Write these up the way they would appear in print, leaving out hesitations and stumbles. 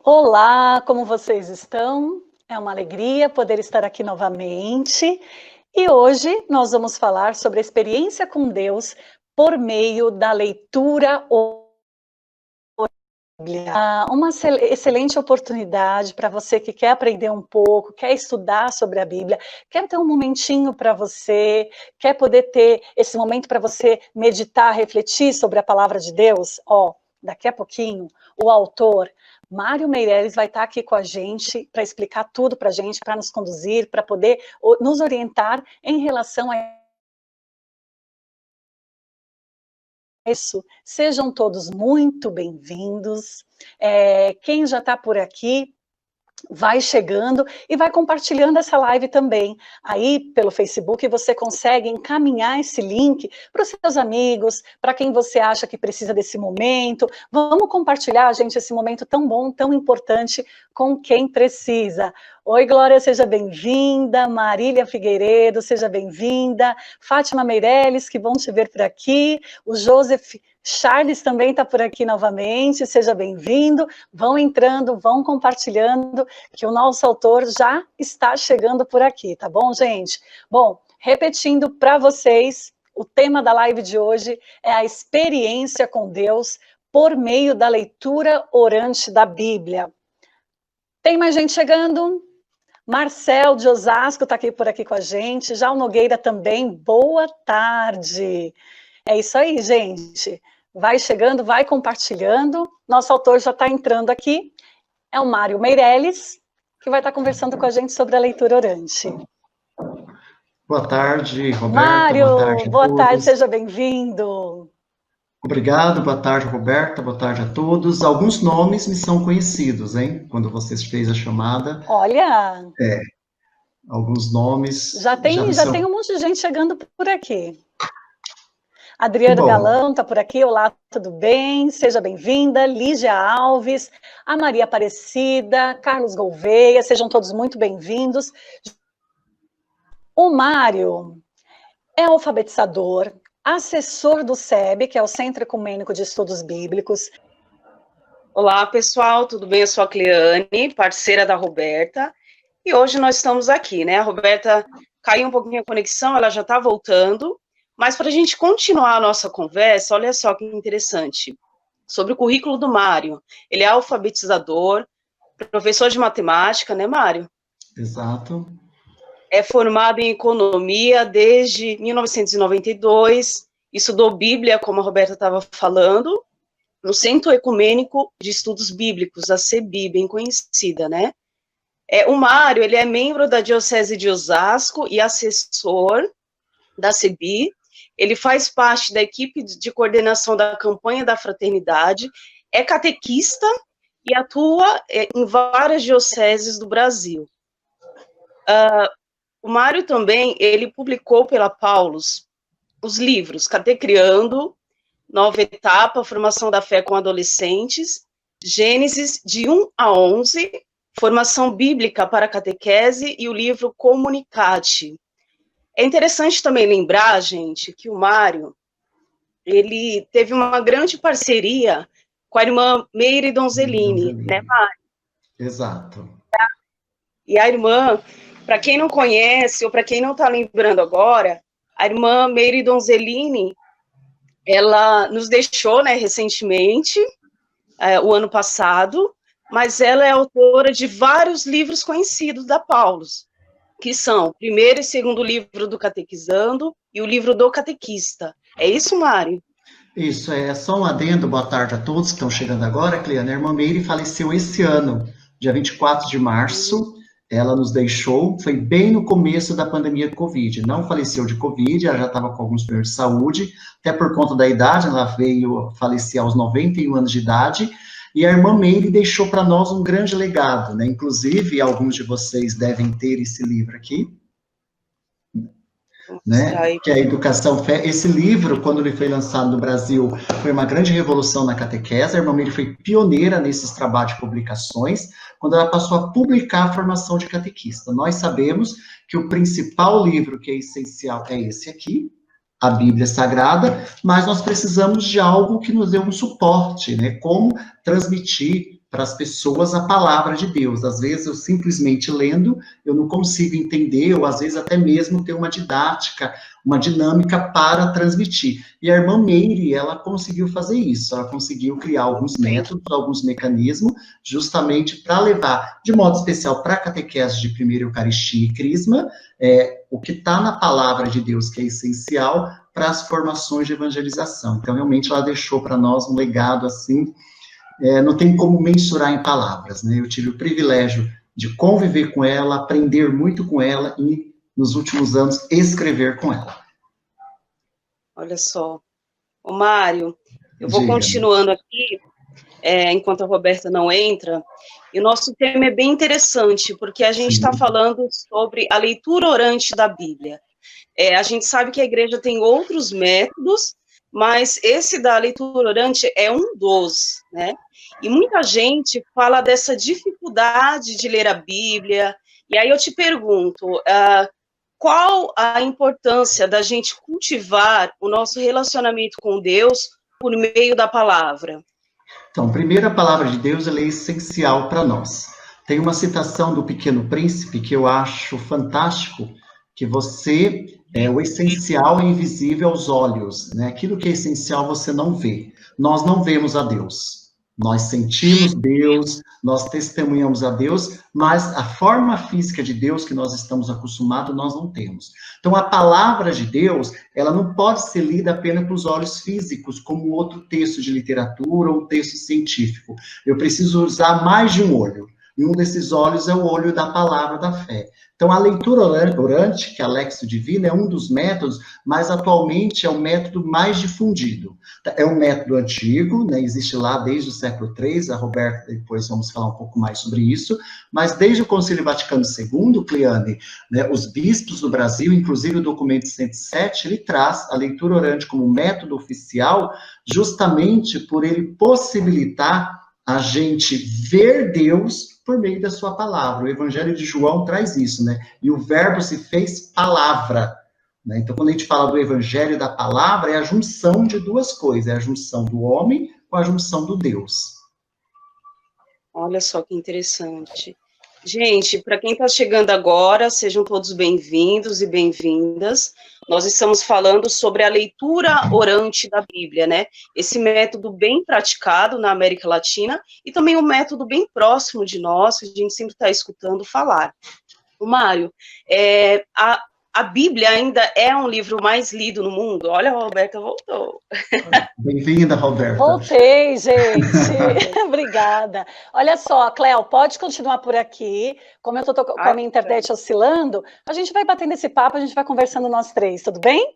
Olá, como vocês estão? É uma alegria poder estar aqui novamente. E hoje nós vamos falar sobre a experiência com Deus por meio da leitura Bíblia. Uma excelente oportunidade para você que quer aprender um pouco, quer estudar sobre a Bíblia, quer ter um momentinho para você, quer poder ter esse momento para você meditar, refletir sobre a palavra de Deus. Daqui a pouquinho, o autor Mário Meireles vai estar aqui com a gente para explicar tudo para a gente, para nos conduzir, para poder nos orientar em relação a isso. Sejam todos muito bem-vindos. Quem já está por aqui, vai chegando e vai compartilhando essa live também. Aí, pelo Facebook, você consegue encaminhar esse link para os seus amigos, para quem você acha que precisa desse momento. Vamos compartilhar, gente, esse momento tão bom, tão importante, com quem precisa. Oi, Glória, seja bem-vinda. Marília Figueiredo, seja bem-vinda. Fátima Meireles, que bom te ver por aqui. O Joseph Charles também está por aqui novamente, seja bem-vindo. Vão entrando, vão compartilhando, que o nosso autor já está chegando por aqui, tá bom, gente? Bom, repetindo para vocês, o tema da live de hoje é a experiência com Deus por meio da leitura orante da Bíblia. Tem mais gente chegando? Marcel de Osasco está aqui por aqui com a gente, já o Nogueira também, boa tarde. É isso aí, gente. Vai chegando, vai compartilhando. Nosso autor já está entrando aqui. É o Mário Meireles, que vai estar conversando com a gente sobre a leitura orante. Boa tarde, Roberta. Mário, boa tarde, seja bem-vindo. Obrigado, boa tarde, Roberta, boa tarde a todos. Alguns nomes me são conhecidos, hein? Quando você fez a chamada. Olha! Alguns nomes... Já tem um monte de gente chegando por aqui. Adriano Galão está por aqui, olá, tudo bem? Seja bem-vinda. Lígia Alves, a Maria Aparecida, Carlos Gouveia, sejam todos muito bem-vindos. O Mário é alfabetizador, assessor do SEB, que é o Centro Ecumênico de Estudos Bíblicos. Olá, pessoal, tudo bem? Eu sou a Cleane, parceira da Roberta, e hoje nós estamos aqui, né? A Roberta caiu um pouquinho a conexão, ela já está voltando. Mas para a gente continuar a nossa conversa, olha só que interessante, sobre o currículo do Mário. Ele é alfabetizador, professor de matemática, né, Mário? Exato. É formado em economia desde 1992, estudou Bíblia, como a Roberta estava falando, no Centro Ecumênico de Estudos Bíblicos, a CEBI, bem conhecida, né? O Mário, ele é membro da Diocese de Osasco e assessor da CEBI. Ele faz parte da equipe de coordenação da campanha da fraternidade, é catequista e atua em várias dioceses do Brasil. O Mário também, ele publicou pela Paulus os livros Catecriando, Nova Etapa, Formação da Fé com Adolescentes, Gênesis de 1 a 11, Formação Bíblica para Catequese e o livro Comunicate. É interessante também lembrar, gente, que o Mário, ele teve uma grande parceria com a irmã Meire Donzelini, né, Mário? Exato. E a irmã, para quem não conhece, ou para quem não está lembrando agora, a irmã Meire Donzelini, ela nos deixou, né, recentemente, o ano passado, mas ela é autora de vários livros conhecidos da Paulus, que são o primeiro e segundo livro do Catequizando e o livro do Catequista. É isso, Mário? Isso, é só um adendo, boa tarde a todos que estão chegando agora. Cleane, a irmã Meire faleceu esse ano, dia 24 de março, ela nos deixou, foi bem no começo da pandemia de Covid, não faleceu de Covid, ela já estava com alguns problemas de saúde, até por conta da idade, ela veio falecer aos 91 anos de idade, e a irmã Meire deixou para nós um grande legado, né? Inclusive, alguns de vocês devem ter esse livro aqui, né? Que é a Educação Fé. Esse livro, quando ele foi lançado no Brasil, foi uma grande revolução na catequese. A irmã Meire foi pioneira nesses trabalhos de publicações, quando ela passou a publicar a formação de catequista. Nós sabemos que o principal livro que é essencial é esse aqui, a Bíblia Sagrada, mas nós precisamos de algo que nos dê um suporte, né? Como transmitir para as pessoas a palavra de Deus. Às vezes, eu simplesmente lendo, eu não consigo entender, ou às vezes até mesmo ter uma didática, uma dinâmica para transmitir. E a irmã Meire, ela conseguiu fazer isso, ela conseguiu criar alguns métodos, alguns mecanismos, justamente para levar, de modo especial, para a catequese de primeira Eucaristia e Crisma, o que está na palavra de Deus, que é essencial para as formações de evangelização. Então, realmente, ela deixou para nós um legado, assim, não tem como mensurar em palavras, né? Eu tive o privilégio de conviver com ela, aprender muito com ela e, nos últimos anos, escrever com ela. Olha só. Ô, Mário, eu vou Diga. continuando aqui, enquanto a Roberta não entra, e o nosso tema é bem interessante, porque a gente está falando sobre a leitura orante da Bíblia. A gente sabe que a igreja tem outros métodos, mas esse da leitura orante é um dos, né? E muita gente fala dessa dificuldade de ler a Bíblia, e aí eu te pergunto, qual a importância da gente cultivar o nosso relacionamento com Deus por meio da palavra? Então, primeiro, a palavra de Deus ela é essencial para nós. Tem uma citação do Pequeno Príncipe que eu acho fantástico, que o essencial é invisível aos olhos, né? Aquilo que é essencial você não vê. Nós não vemos a Deus. Nós sentimos Deus, nós testemunhamos a Deus, mas a forma física de Deus que nós estamos acostumados, nós não temos. Então, a palavra de Deus, ela não pode ser lida apenas com os olhos físicos, como outro texto de literatura ou texto científico. Eu preciso usar mais de um olho. E um desses olhos é o olho da palavra da fé. Então, a leitura orante, que é a Lexio Divina, é um dos métodos, mas atualmente é o método mais difundido. É um método antigo, né, existe lá desde o século III, a Roberta, depois vamos falar um pouco mais sobre isso, mas desde o Concílio Vaticano II, Cleane, né, os bispos do Brasil, inclusive o documento 107, ele traz a leitura orante como método oficial, justamente por ele possibilitar a gente ver Deus por meio da sua palavra. O Evangelho de João traz isso, né? E o verbo se fez palavra, né? Então, quando a gente fala do Evangelho da palavra, é a junção de duas coisas, é a junção do homem com a junção do Deus. Olha só que interessante. Gente, para quem está chegando agora, sejam todos bem-vindos e bem-vindas. Nós estamos falando sobre a leitura orante da Bíblia, né? Esse método bem praticado na América Latina e também um método bem próximo de nós, que a gente sempre está escutando falar. O Mário, a Bíblia ainda é um livro mais lido no mundo? Olha, a Roberta voltou. Bem-vinda, Roberta. Voltei, gente. Obrigada. Olha só, Cléo, pode continuar por aqui. Como eu estou com a minha internet oscilando, a gente vai batendo esse papo, a gente vai conversando nós três, tudo bem?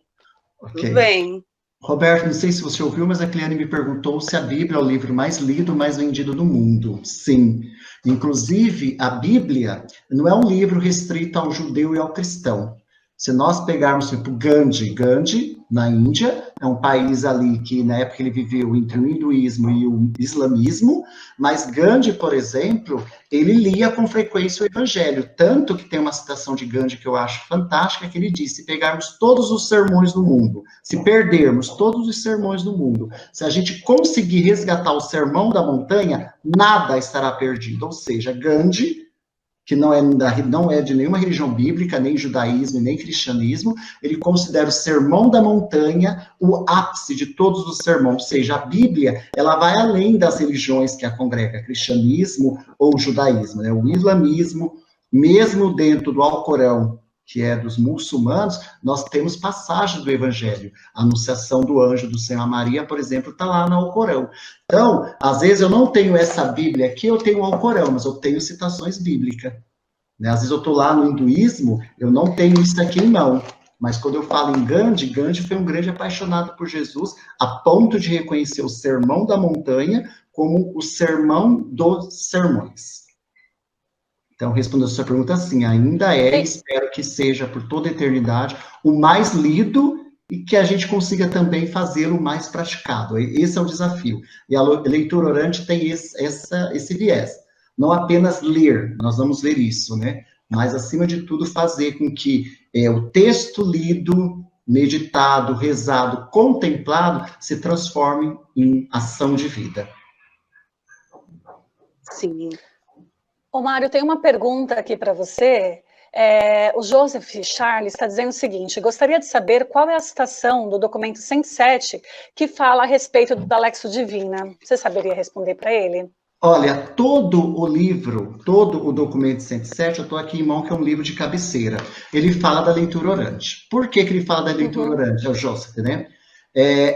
Okay. Tudo bem. Roberto, não sei se você ouviu, mas a Cleane me perguntou se a Bíblia é o livro mais lido, mais vendido do mundo. Sim. Inclusive, a Bíblia não é um livro restrito ao judeu e ao cristão. Se nós pegarmos, tipo, Gandhi, na Índia, é um país ali que, na época, ele viveu entre o hinduísmo e o islamismo, mas Gandhi, por exemplo, ele lia com frequência o Evangelho, tanto que tem uma citação de Gandhi que eu acho fantástica, que ele diz, se pegarmos todos os sermões do mundo, se perdermos todos os sermões do mundo, se a gente conseguir resgatar o Sermão da Montanha, nada estará perdido. Ou seja, Gandhi, que não é de nenhuma religião bíblica, nem judaísmo, nem cristianismo, ele considera o Sermão da Montanha o ápice de todos os sermões, ou seja, a Bíblia, ela vai além das religiões que a congrega, cristianismo ou judaísmo, né? O islamismo, mesmo dentro do Alcorão, que é dos muçulmanos, nós temos passagens do Evangelho. A anunciação do anjo do Senhor a Maria, por exemplo, está lá no Alcorão. Então, às vezes eu não tenho essa Bíblia aqui, eu tenho o Alcorão, mas eu tenho citações bíblicas. Né? Às vezes eu estou lá no hinduísmo, eu não tenho isso aqui em mão. Mas quando eu falo em Gandhi, Gandhi foi um grande apaixonado por Jesus, a ponto de reconhecer o Sermão da Montanha como o sermão dos sermões. Então, respondendo a sua pergunta, sim, ainda e espero que seja por toda a eternidade o mais lido e que a gente consiga também fazê-lo mais praticado. Esse é o desafio. E a leitura orante tem esse viés. Não apenas ler, nós vamos ler isso, né? Mas, acima de tudo, fazer com que o texto lido, meditado, rezado, contemplado, se transforme em ação de vida. Sim. Ô, Mário, tem uma pergunta aqui para você. O Joseph Charles está dizendo o seguinte: gostaria de saber qual é a citação do documento 107 que fala a respeito da Lexo Divina. Você saberia responder para ele? Olha, todo o livro, todo o documento 107, eu estou aqui em mão, que é um livro de cabeceira. Ele fala da leitura orante. Por que ele fala da leitura orante? É o Joseph, né?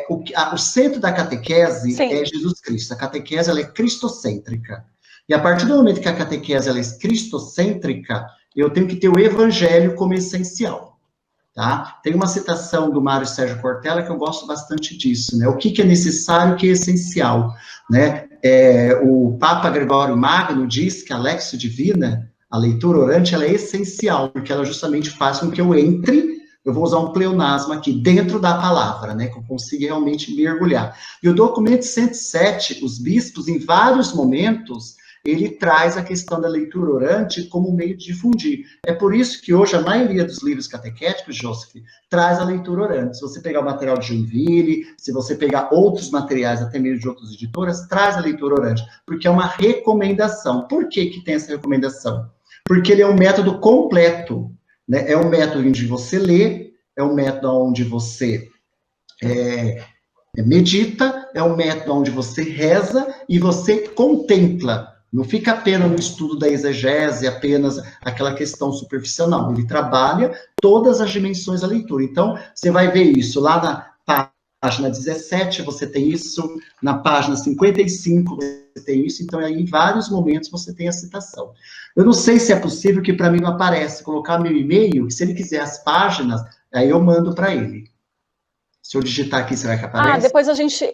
O centro da catequese Sim. é Jesus Cristo. A catequese ela é cristocêntrica. E a partir do momento que a catequese ela é cristocêntrica, eu tenho que ter o evangelho como essencial. Tá? Tem uma citação do Mário Sérgio Cortella que eu gosto bastante disso, né? O que é necessário, o que é essencial, né? O Papa Gregório Magno diz que a Lexio Divina, a leitura orante, ela é essencial, porque ela justamente faz com que eu entre, eu vou usar um pleonasmo aqui, dentro da palavra, né? Que eu consiga realmente mergulhar. E o documento 107, os bispos, em vários momentos, ele traz a questão da leitura orante como meio de difundir. É por isso que hoje a maioria dos livros catequéticos, Joseph, traz a leitura orante. Se você pegar o material de Joinville, se você pegar outros materiais, até mesmo de outras editoras, traz a leitura orante, porque é uma recomendação. Por que tem essa recomendação? Porque ele é um método completo, né? É um método onde você lê, é um método onde você medita, é um método onde você reza e você contempla. Não fica apenas no estudo da exegese, apenas aquela questão superficial, não. Ele trabalha todas as dimensões da leitura. Então, você vai ver isso lá na página 17, você tem isso, na página 55, você tem isso, então aí em vários momentos você tem a citação. Eu não sei se é possível, que para mim não aparece, colocar meu e-mail, que se ele quiser as páginas, aí eu mando para ele. Se eu digitar aqui, será que aparece? Depois a gente...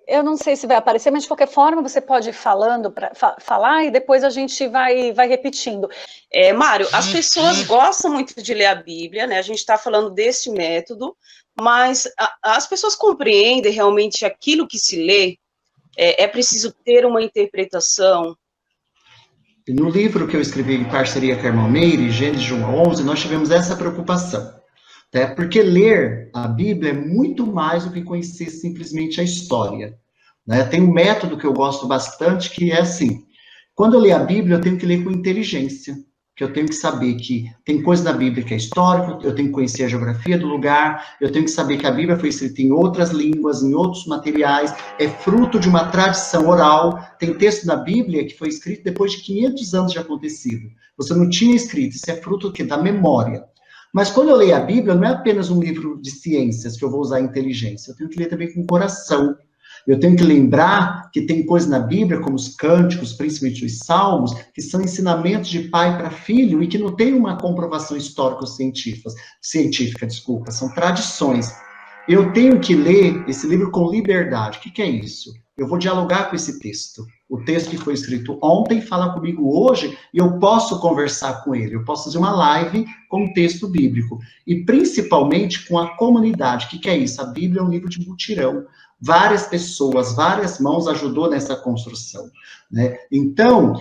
Eu não sei se vai aparecer, mas de qualquer forma você pode ir falando falar e depois a gente vai repetindo. Mário, as pessoas gostam muito de ler a Bíblia, né? A gente está falando desse método, mas as pessoas compreendem realmente aquilo que se lê. É preciso ter uma interpretação. No livro que eu escrevi em parceria com a irmã Meire, Gênesis 1 a 11, nós tivemos essa preocupação. Porque ler a Bíblia é muito mais do que conhecer simplesmente a história. Né? Tem um método que eu gosto bastante, que é assim: quando eu leio a Bíblia, eu tenho que ler com inteligência, que eu tenho que saber que tem coisa da Bíblia que é histórica, eu tenho que conhecer a geografia do lugar, eu tenho que saber que a Bíblia foi escrita em outras línguas, em outros materiais, é fruto de uma tradição oral. Tem texto na Bíblia que foi escrito depois de 500 anos de acontecido. Você não tinha escrito, isso é fruto da memória. Mas quando eu leio a Bíblia, não é apenas um livro de ciências que eu vou usar a inteligência. Eu tenho que ler também com o coração. Eu tenho que lembrar que tem coisas na Bíblia, como os cânticos, principalmente os salmos, que são ensinamentos de pai para filho e que não tem uma comprovação histórico-científica, são tradições. Eu tenho que ler esse livro com liberdade. O que é isso? Eu vou dialogar com esse texto. O texto que foi escrito ontem fala comigo hoje e eu posso conversar com ele. Eu posso fazer uma live com um texto bíblico. E principalmente com a comunidade. O que é isso? A Bíblia é um livro de mutirão. Várias pessoas, várias mãos ajudou nessa construção. Né? Então,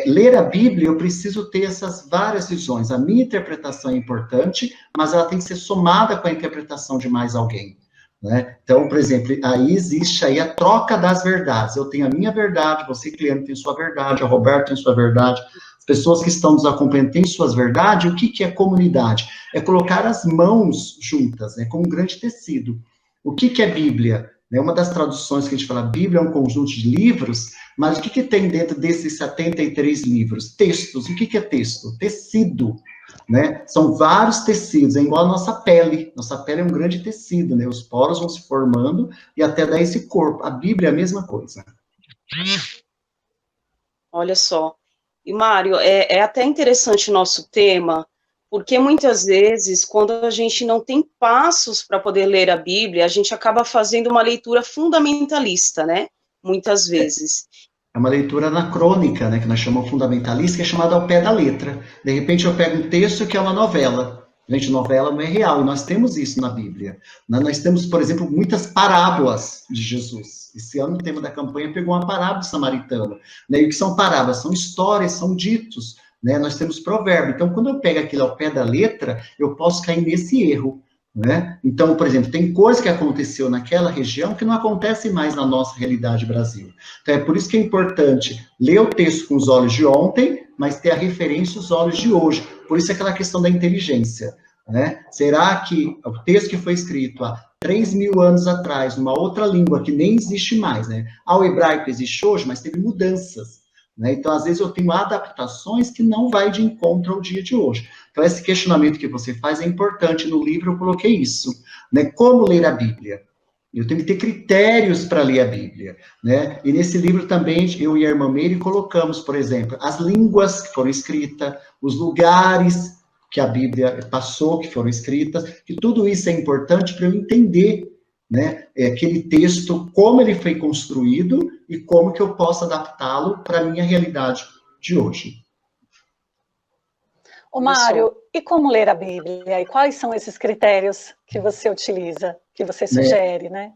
ler a Bíblia, eu preciso ter essas várias visões. A minha interpretação é importante, mas ela tem que ser somada com a interpretação de mais alguém. Né? Então, por exemplo, aí existe aí a troca das verdades. Eu tenho a minha verdade, você, cliente, tem sua verdade, a Roberta tem sua verdade, as pessoas que estão nos acompanhando têm suas verdades. O que é comunidade? É colocar as mãos juntas, né, como um grande tecido. O que é Bíblia? Uma das traduções que a gente fala, Bíblia é um conjunto de livros, mas o que tem dentro desses 73 livros? Textos. O que é texto? Tecido. Né? São vários tecidos, é igual a nossa pele. Nossa pele é um grande tecido, né? Os poros vão se formando e até dar esse corpo. A Bíblia é a mesma coisa. Olha só. E, Mário, é até interessante o nosso tema, porque muitas vezes, quando a gente não tem passos para poder ler a Bíblia, a gente acaba fazendo uma leitura fundamentalista, né? Muitas vezes. É uma leitura anacrônica, né, que nós chamamos fundamentalista, que é chamada ao pé da letra. De repente eu pego um texto que é uma novela. Gente, novela não é real, e nós temos isso na Bíblia. Nós temos, por exemplo, muitas parábolas de Jesus. Esse ano o tema da campanha pegou uma parábola samaritana. Né? E o que são parábolas? São histórias, são ditos. Né? Nós temos provérbio. Então, quando eu pego aquilo ao pé da letra, eu posso cair nesse erro. né? Então, por exemplo, tem coisa que aconteceu naquela região que não acontece mais na nossa realidade Brasil. Então, é por isso que é importante ler o texto com os olhos de ontem, mas ter a referência os olhos de hoje. Por isso é aquela questão da inteligência, né? Será que o texto que foi escrito há 3.000 anos atrás, numa outra língua que nem existe mais, né? O hebraico existe hoje, mas teve mudanças, né? Então, às vezes, eu tenho adaptações que não vai de encontro ao dia de hoje. Então, esse questionamento que você faz é importante. No livro eu coloquei isso, né? Como ler a Bíblia? Eu tenho que ter critérios para ler a Bíblia, né? E nesse livro também, eu e a irmã Meire colocamos, por exemplo, as línguas que foram escritas, os lugares que a Bíblia passou, que foram escritas, que tudo isso é importante para eu entender, né, aquele texto, como ele foi construído e como que eu posso adaptá-lo para a minha realidade de hoje. Ô, Mário, e como ler a Bíblia? E quais são esses critérios que você utiliza, que você sugere, né?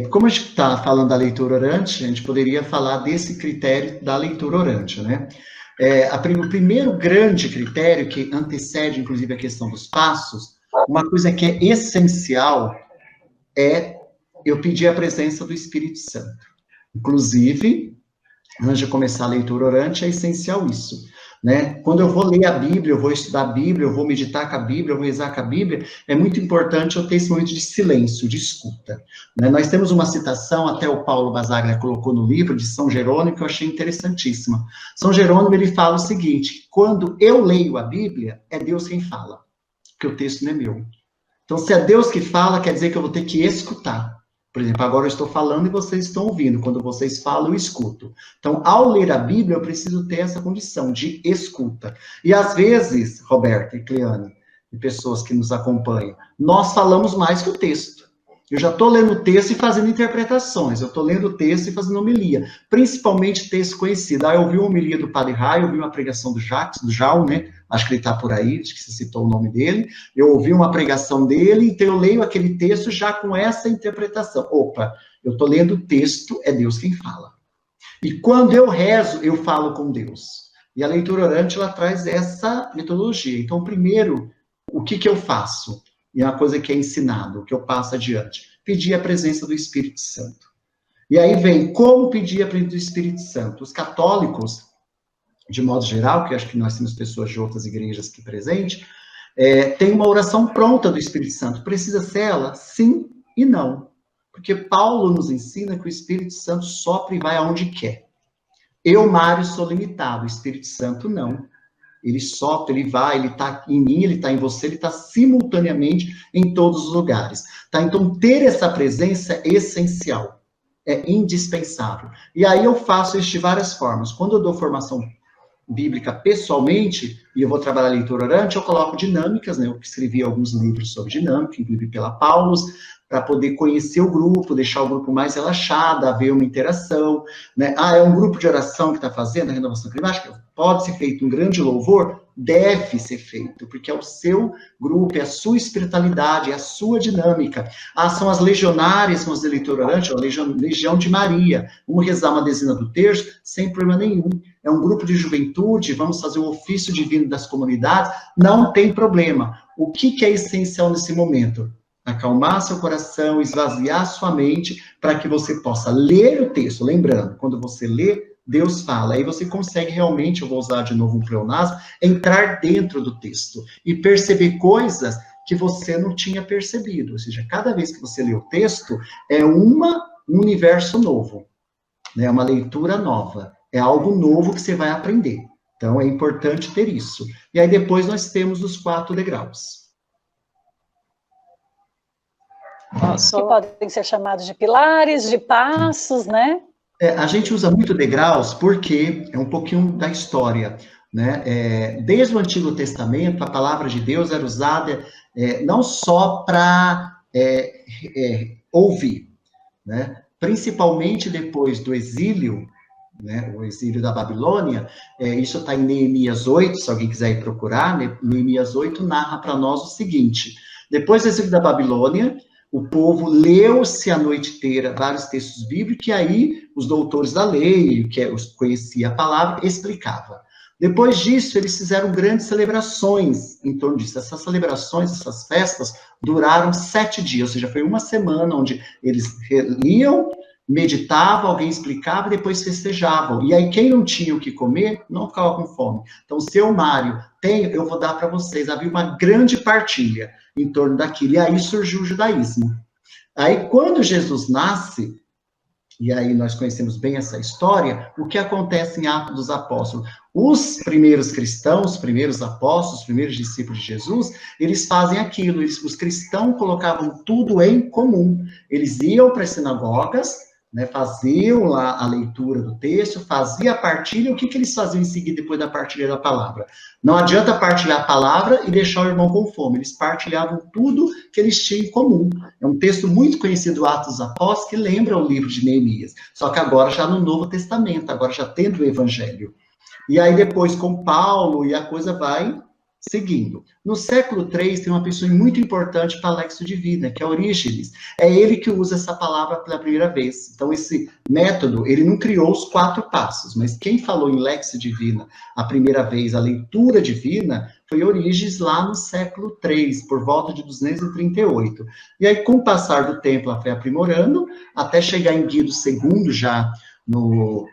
Como a gente está falando da leitura orante, a gente poderia falar desse critério da leitura orante, né? O primeiro grande critério, que antecede, inclusive, a questão dos passos, uma coisa que é essencial é eu pedir a presença do Espírito Santo. Inclusive, antes de começar a leitura orante, é essencial isso, né? Quando eu vou ler a Bíblia, eu vou estudar a Bíblia, eu vou meditar com a Bíblia, eu vou rezar com a Bíblia, é muito importante eu ter esse momento de silêncio, de escuta, né? Nós temos uma citação, até o Paulo Basaglia colocou no livro, de São Jerônimo, que eu achei interessantíssima. São Jerônimo, ele fala o seguinte: quando eu leio a Bíblia, é Deus quem fala, porque o texto não é meu. Então, se é Deus que fala, quer dizer que eu vou ter que escutar. Por exemplo, agora eu estou falando e vocês estão ouvindo. Quando vocês falam, eu escuto. Então, ao ler a Bíblia, eu preciso ter essa condição de escuta. E às vezes, Roberta e Cleane, e pessoas que nos acompanham, nós falamos mais que o texto. Eu já estou lendo o texto e fazendo interpretações. Eu estou lendo o texto e fazendo homilia. Principalmente texto conhecido. Eu ouvi uma homilia do Padre Raio, eu ouvi uma pregação do Jal, né? Acho que ele está por aí, acho que você citou o nome dele. Eu ouvi uma pregação dele, então eu leio aquele texto já com essa interpretação. Opa, eu estou lendo o texto, é Deus quem fala. E quando eu rezo, eu falo com Deus. E a leitura orante, ela traz essa metodologia. Então, primeiro, o que eu faço? E é uma coisa que é ensinado, que eu passo adiante. Pedir a presença do Espírito Santo. E aí vem, como pedir a presença do Espírito Santo? Os católicos, de modo geral, que acho que nós temos pessoas de outras igrejas aqui presentes, tem uma oração pronta do Espírito Santo. Precisa ser ela? Sim e não. Porque Paulo nos ensina que o Espírito Santo sopra e vai aonde quer. Eu, Mário, sou limitado. O Espírito Santo, não. Ele sopra, ele vai, ele está em mim, ele está em você, ele está simultaneamente em todos os lugares. Tá? Então, ter essa presença é essencial. É indispensável. E aí eu faço isso de várias formas. Quando eu dou formação bíblica pessoalmente, e eu vou trabalhar a leitura orante, eu coloco dinâmicas, né? Eu escrevi alguns livros sobre dinâmica, inclusive pela Paulus, para poder conhecer o grupo, deixar o grupo mais relaxado, haver uma interação, né? É um grupo de oração que está fazendo a renovação climática? Pode ser feito um grande louvor? Deve ser feito, porque é o seu grupo, é a sua espiritualidade, é a sua dinâmica. São as legionárias, são as de leitura orante, a Legião de Maria. Vamos rezar uma dezena do terço, sem problema nenhum. É um grupo de juventude, vamos fazer o ofício divino das comunidades, não tem problema. O que é essencial nesse momento? Acalmar seu coração, esvaziar sua mente, para que você possa ler o texto. Lembrando, quando você lê, Deus fala. Aí você consegue realmente, eu vou usar de novo um pleonasmo, entrar dentro do texto e perceber coisas que você não tinha percebido. Ou seja, cada vez que você lê o texto, é um universo novo, né? Uma leitura nova. É algo novo que você vai aprender. Então, é importante ter isso. E aí, depois, nós temos os 4 degraus. Que podem ser chamados de pilares, de passos, né? A gente usa muito degraus porque é um pouquinho da história, né? Desde o Antigo Testamento, a palavra de Deus era usada não só para ouvir, né? Principalmente depois do exílio, né? O exílio da Babilônia, isso está em Neemias 8, se alguém quiser ir procurar, né? Neemias 8 narra para nós o seguinte: depois do exílio da Babilônia, o povo leu-se a noite inteira vários textos bíblicos, e aí os doutores da lei, que conhecia a palavra, explicava. Depois disso, eles fizeram grandes celebrações em torno disso. Essas celebrações, essas festas, duraram 7 dias, ou seja, foi uma semana onde eles liam, meditavam, alguém explicava e depois festejavam. E aí, quem não tinha o que comer, não ficava com fome. Então, seu Mário, eu vou dar para vocês. Havia uma grande partilha em torno daquilo. E aí surgiu o judaísmo. Aí, quando Jesus nasce, e aí nós conhecemos bem essa história, o que acontece em Atos dos Apóstolos? Os primeiros cristãos, os primeiros apóstolos, os primeiros discípulos de Jesus, eles fazem aquilo, os cristãos colocavam tudo em comum. Eles iam para as sinagogas, né, faziam lá a leitura do texto, faziam a partilha, o que eles faziam em seguida depois da partilha da palavra? Não adianta partilhar a palavra e deixar o irmão com fome, eles partilhavam tudo que eles tinham em comum. É um texto muito conhecido do Atos dos Apóstolos, que lembra o livro de Neemias, só que agora já no Novo Testamento, agora já tendo o Evangelho. E aí depois com Paulo, e a coisa vai seguindo. No século III, tem uma pessoa muito importante para a Lexio Divina, que é Orígenes. É ele que usa essa palavra pela primeira vez. Então, esse método, ele não criou os 4 passos, mas quem falou em Lexio Divina a primeira vez, a leitura divina, foi Orígenes lá no século III, por volta de 238. E aí, com o passar do tempo, ela foi aprimorando, até chegar em Guido II, já no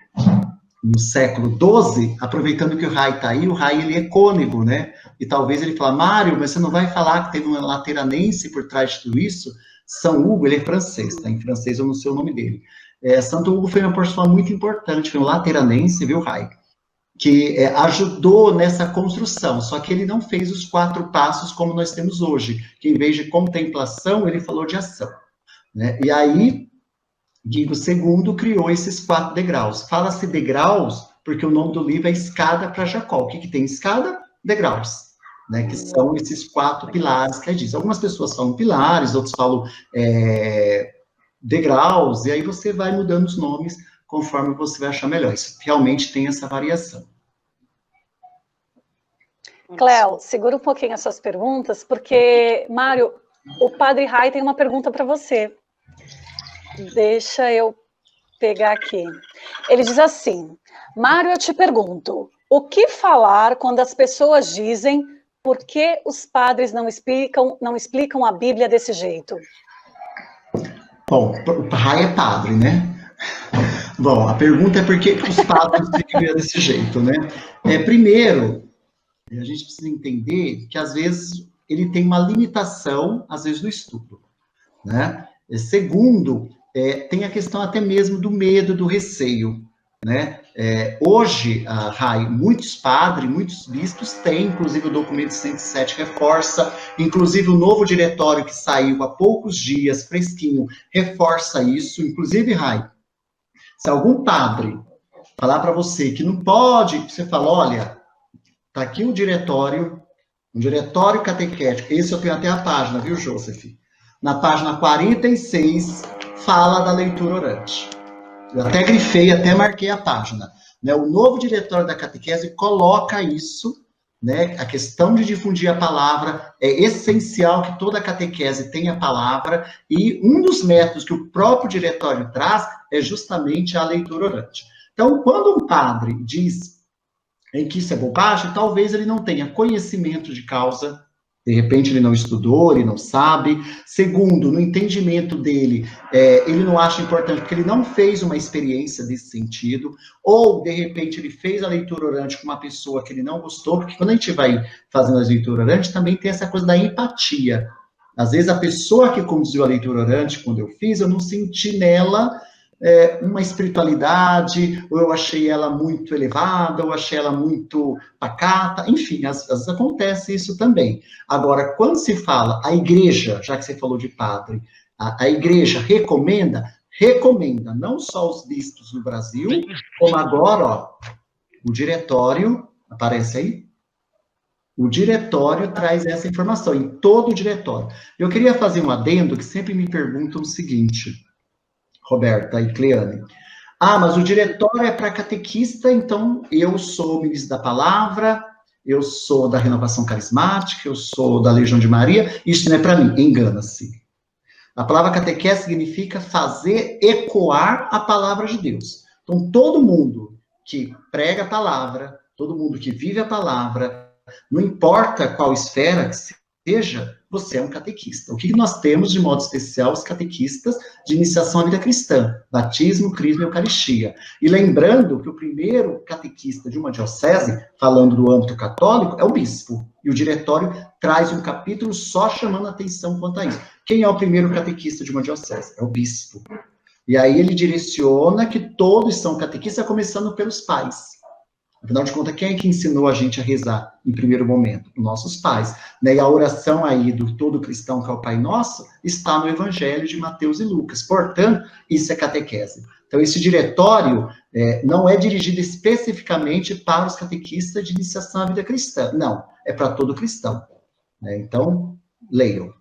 século XII, aproveitando que o Rai está aí, o Rai ele é cônego, né? E talvez ele fale, Mário, mas você não vai falar que teve uma lateranense por trás de tudo isso? São Hugo, ele é francês, tá? Em francês eu não sei o nome dele. Santo Hugo foi uma pessoa muito importante, foi um lateranense, viu, Rai? Que ajudou nessa construção, só que ele não fez os 4 passos como nós temos hoje, que em vez de contemplação, ele falou de ação, né? E aí, Guido II criou esses 4 degraus. Fala-se degraus porque o nome do livro é Escada para Jacó. O que tem escada? Degraus, né? Que são esses 4 pilares que diz. Algumas pessoas falam pilares, outros falam degraus, e aí você vai mudando os nomes conforme você vai achar melhor. Isso realmente tem essa variação. Cléo, segura um pouquinho as suas perguntas, porque, Mário, o Padre Rai tem uma pergunta para você. Deixa eu pegar aqui. Ele diz assim, Mário, eu te pergunto, o que falar quando as pessoas dizem por que os padres não explicam a Bíblia desse jeito? Bom, o Rai é padre, né? Bom, a pergunta é por que os padres explicam desse jeito, né? Primeiro, a gente precisa entender que, às vezes, ele tem uma limitação, às vezes, no estudo, né? Segundo, tem a questão até mesmo do medo, do receio, né? Hoje, Rai, muitos padres, muitos bispos têm, inclusive o documento 107 reforça, inclusive o novo diretório que saiu há poucos dias, fresquinho, reforça isso. Inclusive, Rai, se algum padre falar para você que não pode, você fala, olha, tá aqui o diretório, um diretório catequético, esse eu tenho até a página, viu, Joseph? Na página 46, fala da leitura orante. Eu até grifei, até marquei a página. Né? O novo diretório da catequese coloca isso, né? A questão de difundir a palavra, é essencial que toda catequese tenha a palavra, e um dos métodos que o próprio diretório traz é justamente a leitura orante. Então, quando um padre diz em que isso é bobagem, talvez ele não tenha conhecimento de causa, de repente ele não estudou, ele não sabe. Segundo, no entendimento dele, ele não acha importante porque ele não fez uma experiência desse sentido, ou de repente ele fez a leitura orante com uma pessoa que ele não gostou, porque quando a gente vai fazendo a leitura orante, também tem essa coisa da empatia. Às vezes a pessoa que conduziu a leitura orante, quando eu fiz, eu não senti nela uma espiritualidade, ou eu achei ela muito elevada, ou eu achei ela muito pacata, enfim, às vezes acontece isso também. Agora, quando se fala, a igreja, já que você falou de padre, a igreja recomenda, não só os bispos no Brasil, como agora, ó, o diretório, aparece aí? O diretório traz essa informação, em todo o diretório. Eu queria fazer um adendo, que sempre me perguntam o seguinte, Roberta e Cleane. Mas o diretório é para catequista, então eu sou ministro da palavra, eu sou da renovação carismática, eu sou da Legião de Maria, isso não é para mim, engana-se. A palavra catequese significa fazer ecoar a palavra de Deus. Então, todo mundo que prega a palavra, Todo mundo que vive a palavra, não importa qual esfera que seja, você é um catequista. O que nós temos, de modo especial, os catequistas de iniciação à vida cristã? Batismo, crisma e eucaristia. E lembrando que o primeiro catequista de uma diocese, falando do âmbito católico, é o bispo. E o diretório traz um capítulo só chamando atenção quanto a isso. Quem é o primeiro catequista de uma diocese? É o bispo. E aí ele direciona que todos são catequistas, começando pelos pais. Afinal de contas, quem é que ensinou a gente a rezar em primeiro momento? Nossos pais. Né? E a oração aí do todo cristão, que é o Pai Nosso, está no Evangelho de Mateus e Lucas. Portanto, isso é catequese. Então, esse diretório não é dirigido especificamente para os catequistas de iniciação à vida cristã. Não, é para todo cristão. Né? Então, leiam.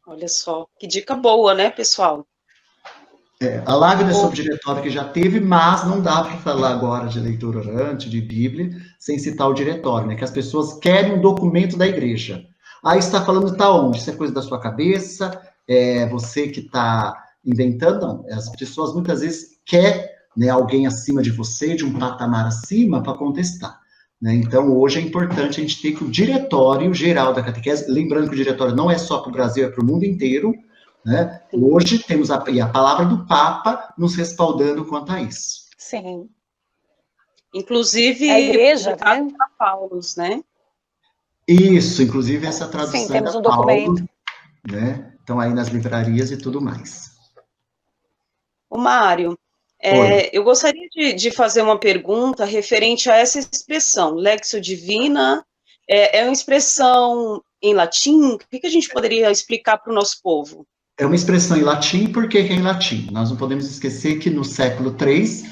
Olha só, que dica boa, né, pessoal? A live é sobre diretório que já teve, mas não dá para falar agora de leitura orante, de Bíblia, sem citar o diretório, né? Que as pessoas querem um documento da igreja. Aí está falando, tá onde? Isso é coisa da sua cabeça? É você que está inventando? Não. As pessoas muitas vezes querem, né, alguém acima de você, de um patamar acima, para contestar. Né? Então, hoje é importante a gente ter que o diretório geral da catequese, lembrando que o diretório não é só para o Brasil, é para o mundo inteiro. Né? Hoje temos a palavra do Papa nos respaldando quanto a isso. Sim. Inclusive, a igreja, né? Paulo, né? Isso, inclusive essa tradução. Sim, temos um documento. Paulo, né? Estão aí nas livrarias e tudo mais. O Mário, eu gostaria de fazer uma pergunta referente a essa expressão, Lectio Divina, é uma expressão em latim? O que a gente poderia explicar para o nosso povo? É uma expressão em latim, por que é em latim? Nós não podemos esquecer que no século III,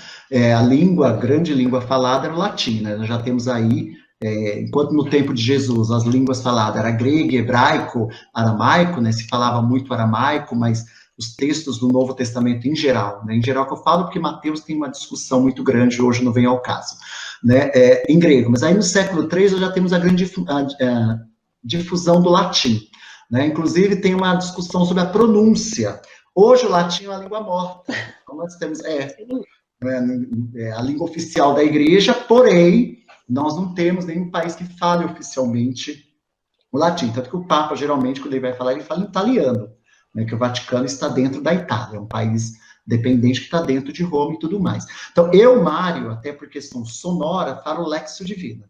a grande língua falada era o latim, né? Nós já temos aí, enquanto no tempo de Jesus as línguas faladas era grego, hebraico, aramaico, né? Se falava muito aramaico, mas os textos do Novo Testamento em geral, né? Em geral que eu falo porque Mateus tem uma discussão muito grande, hoje não vem ao caso, né? Em grego. Mas aí no século III nós já temos a grande difusão do latim. Né? Inclusive, tem uma discussão sobre a pronúncia. Hoje, o latim é uma língua morta. Então, nós temos a língua oficial da igreja, porém, nós não temos nenhum país que fale oficialmente o latim. Tanto que o Papa, geralmente, quando ele vai falar, ele fala em italiano, né? Que o Vaticano está dentro da Itália, é um país dependente que está dentro de Roma e tudo mais. Então, eu, Mário, até por questão sonora, falo Lectio Divina.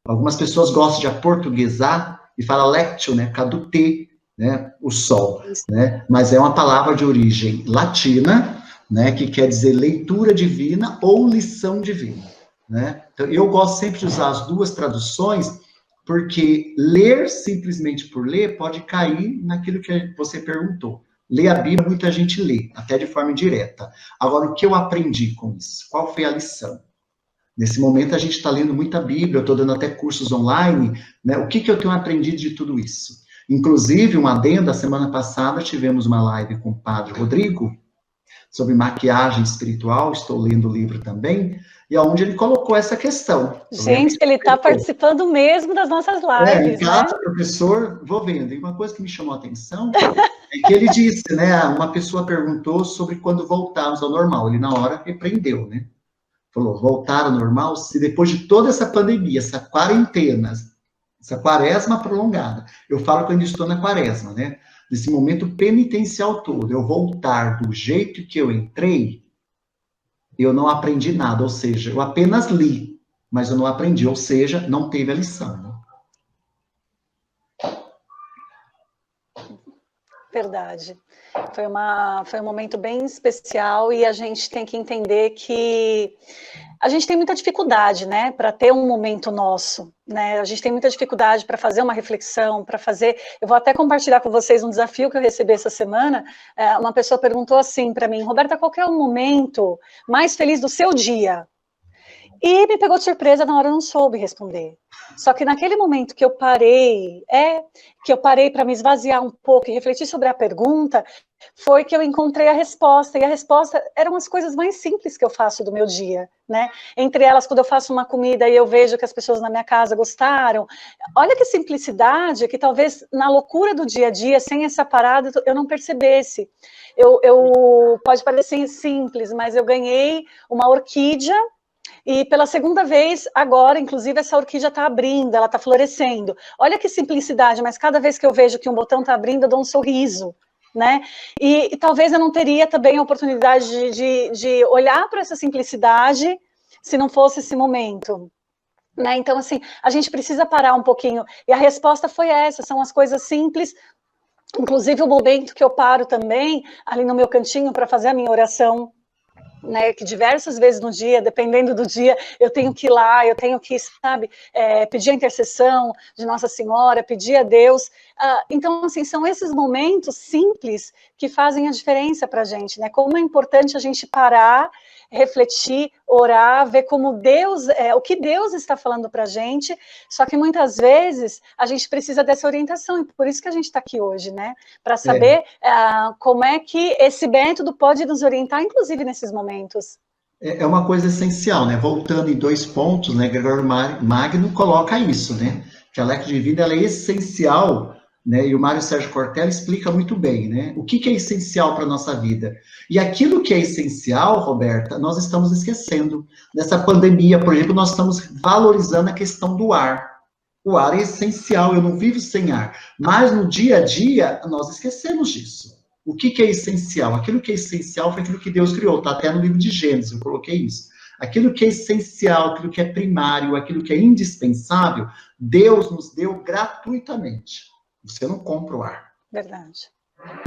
Algumas pessoas gostam de aportuguesar e fala lectio, né, por causa do T, né, o sol, né, mas é uma palavra de origem latina, né, que quer dizer leitura divina ou lição divina, né. Então, eu gosto sempre de usar as duas traduções, porque ler simplesmente por ler pode cair naquilo que você perguntou. Ler a Bíblia, muita gente lê, até de forma indireta. Agora, o que eu aprendi com isso? Qual foi a lição? Nesse momento, a gente está lendo muita Bíblia, eu estou dando até cursos online, né? O que eu tenho aprendido de tudo isso? Inclusive, um adendo, a semana passada tivemos uma live com o padre Rodrigo, sobre maquiagem espiritual, estou lendo o livro também, e onde ele colocou essa questão. Gente, ele está participando mesmo das nossas lives, em casa, professor, vou vendo. E uma coisa que me chamou a atenção é que ele disse, né, uma pessoa perguntou sobre quando voltarmos ao normal, ele na hora repreendeu, né? Falou, voltar ao normal, se depois de toda essa pandemia, essa quarentena, essa quaresma prolongada, eu falo que eu ainda estou na quaresma, né? Nesse momento penitencial todo, eu voltar do jeito que eu entrei, eu não aprendi nada, ou seja, eu apenas li, mas eu não aprendi, ou seja, não teve a lição. Né? Verdade. Foi um momento bem especial e a gente tem que entender que a gente tem muita dificuldade, né, para ter um momento nosso, né, a gente tem muita dificuldade para fazer uma reflexão, para fazer, eu vou até compartilhar com vocês um desafio que eu recebi essa semana, uma pessoa perguntou assim para mim, Roberta, qual que é o momento mais feliz do seu dia? E me pegou de surpresa, na hora eu não soube responder. Só que naquele momento que eu parei para me esvaziar um pouco e refletir sobre a pergunta, foi que eu encontrei a resposta. E a resposta eram as coisas mais simples que eu faço do meu dia, né? Entre elas, quando eu faço uma comida e eu vejo que as pessoas na minha casa gostaram. Olha que simplicidade, que talvez na loucura do dia a dia, sem essa parada, eu não percebesse. Pode parecer simples, mas eu ganhei uma orquídea. E pela segunda vez, agora, inclusive, essa orquídea está abrindo, ela está florescendo. Olha que simplicidade, mas cada vez que eu vejo que um botão está abrindo, eu dou um sorriso, né? E talvez eu não teria também a oportunidade de olhar para essa simplicidade se não fosse esse momento. Né? Então, assim, a gente precisa parar um pouquinho. E a resposta foi essa, são as coisas simples. Inclusive o momento que eu paro também, ali no meu cantinho, para fazer a minha oração, né, que diversas vezes no dia, dependendo do dia, eu tenho que ir lá, eu tenho que, sabe, pedir a intercessão de Nossa Senhora, pedir a Deus. Então, assim, são esses momentos simples que fazem a diferença para a gente, né? Como é importante a gente parar, refletir, orar, ver como Deus, o que Deus está falando para a gente, só que muitas vezes a gente precisa dessa orientação, e por isso que a gente está aqui hoje, né? Para saber como é que esse método pode nos orientar, inclusive nesses momentos. É uma coisa essencial, né? Voltando em 2 pontos, né? Gregório Magno coloca isso, né? Que a Lectio Divina ela é essencial, né? E o Mário Sérgio Cortella explica muito bem, né? O que é essencial para a nossa vida. E aquilo que é essencial, Roberta, nós estamos esquecendo. Nessa pandemia, por exemplo, nós estamos valorizando a questão do ar. O ar é essencial, eu não vivo sem ar. Mas no dia a dia, nós esquecemos disso. O que é essencial? Aquilo que é essencial foi aquilo que Deus criou, está até no livro de Gênesis, eu coloquei isso. Aquilo que é essencial, aquilo que é primário, aquilo que é indispensável, Deus nos deu gratuitamente. Você não compra o ar. Verdade.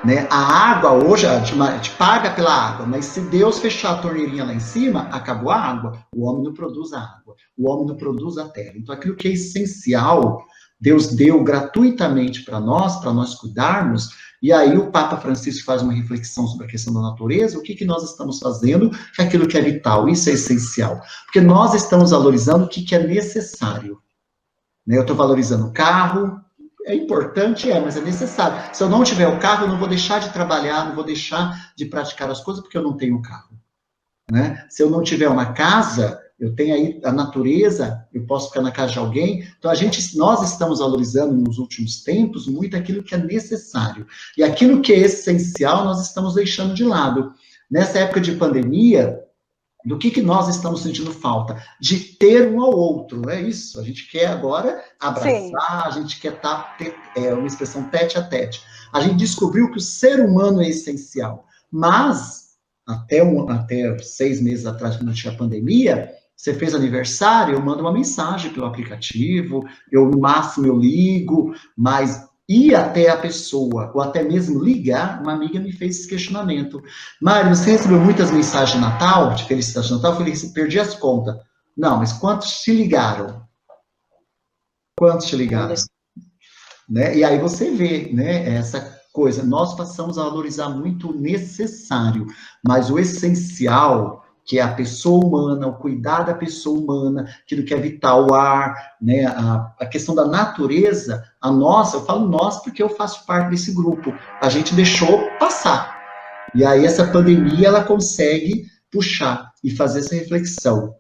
Né? A água, hoje, a gente paga pela água, mas se Deus fechar a torneirinha lá em cima, acabou a água. O homem não produz a água, o homem não produz a terra. Então, aquilo que é essencial, Deus deu gratuitamente para nós cuidarmos. E aí o Papa Francisco faz uma reflexão sobre a questão da natureza, o que nós estamos fazendo com aquilo que é vital, isso é essencial. Porque nós estamos valorizando o que é necessário. Né? Eu estou valorizando o carro, é importante, mas é necessário. Se eu não tiver o carro, eu não vou deixar de trabalhar, não vou deixar de praticar as coisas porque eu não tenho o carro. Né? Se eu não tiver uma casa, eu tenho aí a natureza, eu posso ficar na casa de alguém. Então, nós estamos valorizando nos últimos tempos muito aquilo que é necessário. E aquilo que é essencial, nós estamos deixando de lado. Nessa época de pandemia, do que nós estamos sentindo falta? De ter um ao outro, é isso. A gente quer agora abraçar, sim. A gente quer ter uma expressão tete a tete. A gente descobriu que o ser humano é essencial. Mas, até 6 meses atrás, quando tinha a pandemia, você fez aniversário, eu mando uma mensagem pelo aplicativo, no máximo eu ligo, mas ir até a pessoa, ou até mesmo ligar, uma amiga me fez esse questionamento. Mário, você recebeu muitas mensagens de Natal, de felicidade de Natal? Eu falei, perdi as contas. Não, mas quantos te ligaram? Quantos te ligaram? Né? E aí você vê, né, essa coisa, nós passamos a valorizar muito o necessário, mas o essencial, que é a pessoa humana, o cuidar da pessoa humana, aquilo que é vital, o ar, né, a questão da natureza, eu falo nós porque eu faço parte desse grupo, a gente deixou passar. E aí essa pandemia, ela consegue puxar e fazer essa reflexão.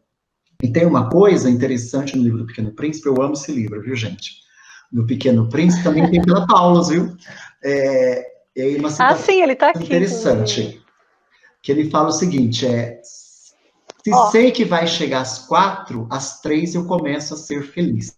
E tem uma coisa interessante no livro do Pequeno Príncipe, eu amo esse livro, viu, gente? No Pequeno Príncipe também tem pela Paula, viu? Uma sim, ele está aqui. Interessante. Que ele fala o seguinte, se sei que vai chegar às 4, às 3 eu começo a ser feliz.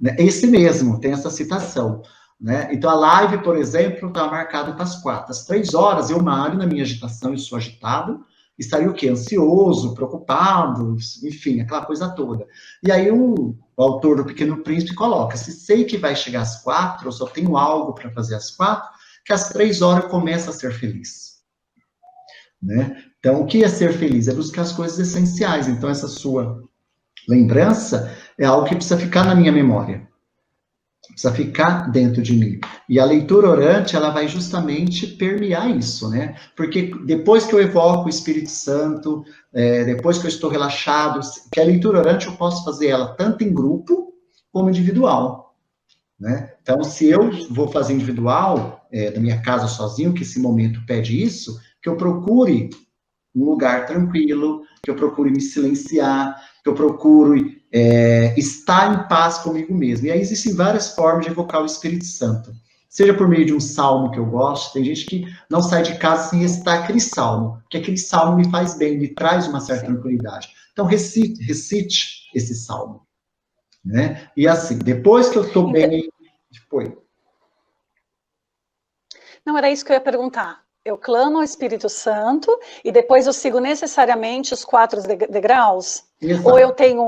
Né? Esse mesmo, tem essa citação. Né? Então, a live, por exemplo, está marcada para as 4. Às 3 horas, eu, Mário, na minha agitação, eu sou agitado, estaria o quê? Ansioso, preocupado, enfim, aquela coisa toda. E aí, o autor do Pequeno Príncipe coloca, se sei que vai chegar às 4, eu só tenho algo para fazer às 4, que às 3 horas eu começo a ser feliz. Né? Então, o que é ser feliz? É buscar as coisas essenciais. Então, essa sua lembrança é algo que precisa ficar na minha memória. Precisa ficar dentro de mim. E a leitura orante, ela vai justamente permear isso, né? Porque depois que eu evoco o Espírito Santo, depois que eu estou relaxado, que a leitura orante eu posso fazer ela tanto em grupo como individual. Né? Então, se eu vou fazer individual, da minha casa sozinho, que esse momento pede isso, que eu procure um lugar tranquilo, que eu procure me silenciar, que eu procure estar em paz comigo mesmo. E aí existem várias formas de evocar o Espírito Santo. Seja por meio de um salmo que eu gosto, tem gente que não sai de casa sem recitar aquele salmo, porque aquele salmo me faz bem, me traz uma certa tranquilidade. Então, recite esse salmo. Né? E assim, depois que eu estou bem... Foi. Não, era isso que eu ia perguntar. Eu clamo ao Espírito Santo e depois eu sigo necessariamente os 4 degraus? Exato. Ou eu tenho,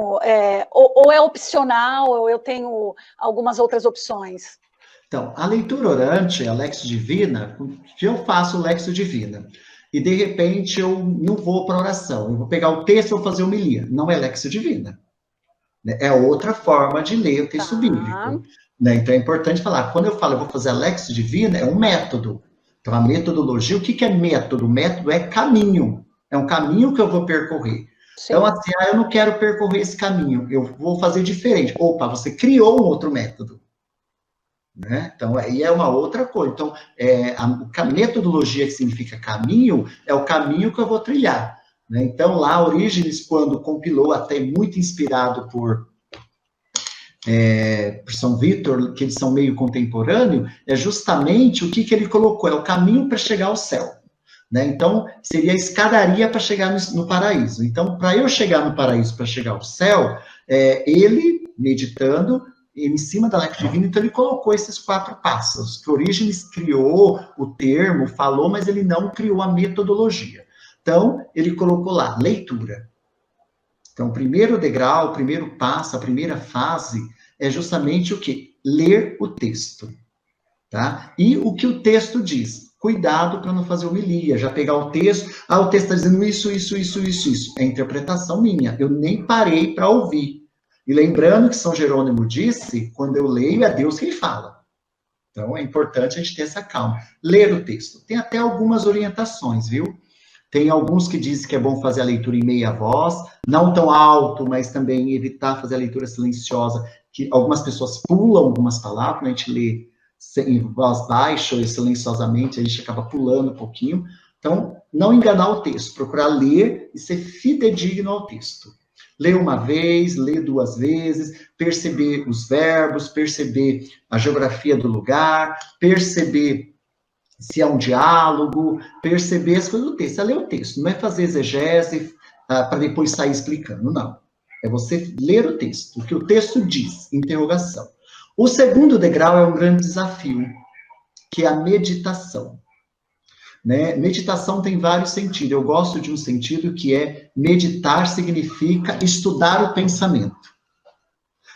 ou é opcional, ou eu tenho algumas outras opções? Então, a leitura orante, a Lexio Divina, que eu faço Lexio Divina, e de repente eu não vou para oração, eu vou pegar o texto e vou fazer homilia. Não é Lexio Divina. Né? É outra forma de ler o texto bíblico. Né? Então é importante falar, quando eu falo eu vou fazer a Lexio Divina, é um método. Então, a metodologia, o que é método? Método é caminho. É um caminho que eu vou percorrer. Sim. Então, assim, eu não quero percorrer esse caminho, eu vou fazer diferente. Opa, você criou um outro método. Né? Então, aí é uma outra coisa. Então, a metodologia que significa caminho, é o caminho que eu vou trilhar. Né? Então, lá, Orígenes, quando compilou, até muito inspirado por São Vítor, que eles são meio contemporâneo, é justamente o que ele colocou, é o caminho para chegar ao céu. Né? Então, seria a escadaria para chegar no paraíso. Então, para eu chegar no paraíso, para chegar ao céu, ele, meditando, em cima da Lexio Divina, então ele colocou esses 4 passos, que Orígenes criou o termo, falou, mas ele não criou a metodologia. Então, ele colocou lá, leitura. Então, o primeiro degrau, o primeiro passo, a primeira fase, é justamente o quê? Ler o texto. Tá? E o que o texto diz? Cuidado para não fazer homilia, já pegar o texto, o texto está dizendo isso. É interpretação minha, eu nem parei para ouvir. E lembrando que São Jerônimo disse, quando eu leio, é Deus quem fala. Então, é importante a gente ter essa calma. Ler o texto. Tem até algumas orientações, viu? Tem alguns que dizem que é bom fazer a leitura em meia voz, não tão alto, mas também evitar fazer a leitura silenciosa, que algumas pessoas pulam algumas palavras, quando a gente lê em voz baixa ou silenciosamente, a gente acaba pulando um pouquinho. Então, não enganar o texto, procurar ler e ser fidedigno ao texto. Ler uma vez, ler 2 vezes, perceber os verbos, perceber a geografia do lugar, perceber se é um diálogo, perceber as coisas do texto. É ler o texto, não é fazer exegese para depois sair explicando, não. É você ler o texto, o que o texto diz, interrogação. O segundo degrau é um grande desafio, que é a meditação. Né? Meditação tem vários sentidos. Eu gosto de um sentido que é meditar significa estudar o pensamento.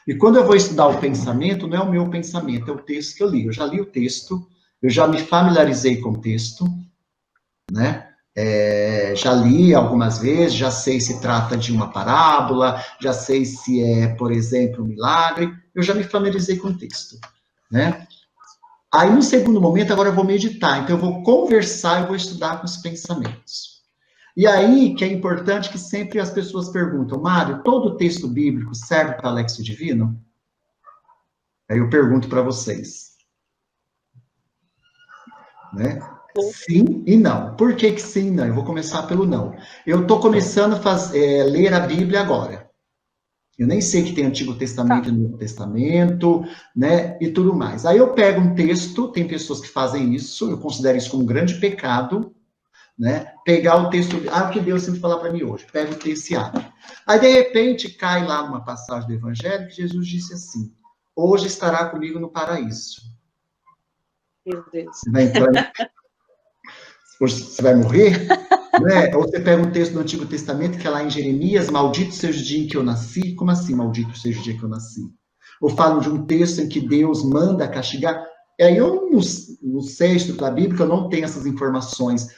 E quando eu vou estudar o pensamento, não é o meu pensamento, é o texto que eu li. Eu já li o texto, eu já me familiarizei com o texto, né? Já li algumas vezes, já sei se trata de uma parábola, já sei se é, por exemplo, um milagre, eu já me familiarizei com o texto, né? Aí, no segundo momento, agora eu vou meditar, então eu vou conversar e vou estudar com os pensamentos. E aí, que é importante que sempre as pessoas perguntam, Mário, todo texto bíblico serve para Lexio Divino? Aí eu pergunto para vocês. Né? Sim e não. Por que sim e não? Eu vou começar pelo não. Eu estou começando a ler a Bíblia agora. Eu nem sei que tem Antigo Testamento e Novo Testamento, né, e tudo mais. Aí eu pego um texto, tem pessoas que fazem isso, eu considero isso como um grande pecado, né, pegar o texto, o que Deus sempre falar para mim hoje, pega o texto e abre. Aí, de repente, cai lá numa passagem do Evangelho que Jesus disse assim, hoje estará comigo no paraíso. Meu Deus. Você vai morrer? Né? Ou você pega um texto do Antigo Testamento, que é lá em Jeremias, maldito seja o dia em que eu nasci. Como assim, maldito seja o dia que eu nasci? Ou falam de um texto em que Deus manda castigar. Aí eu não sei estudar a Bíblia, eu não tenho essas informações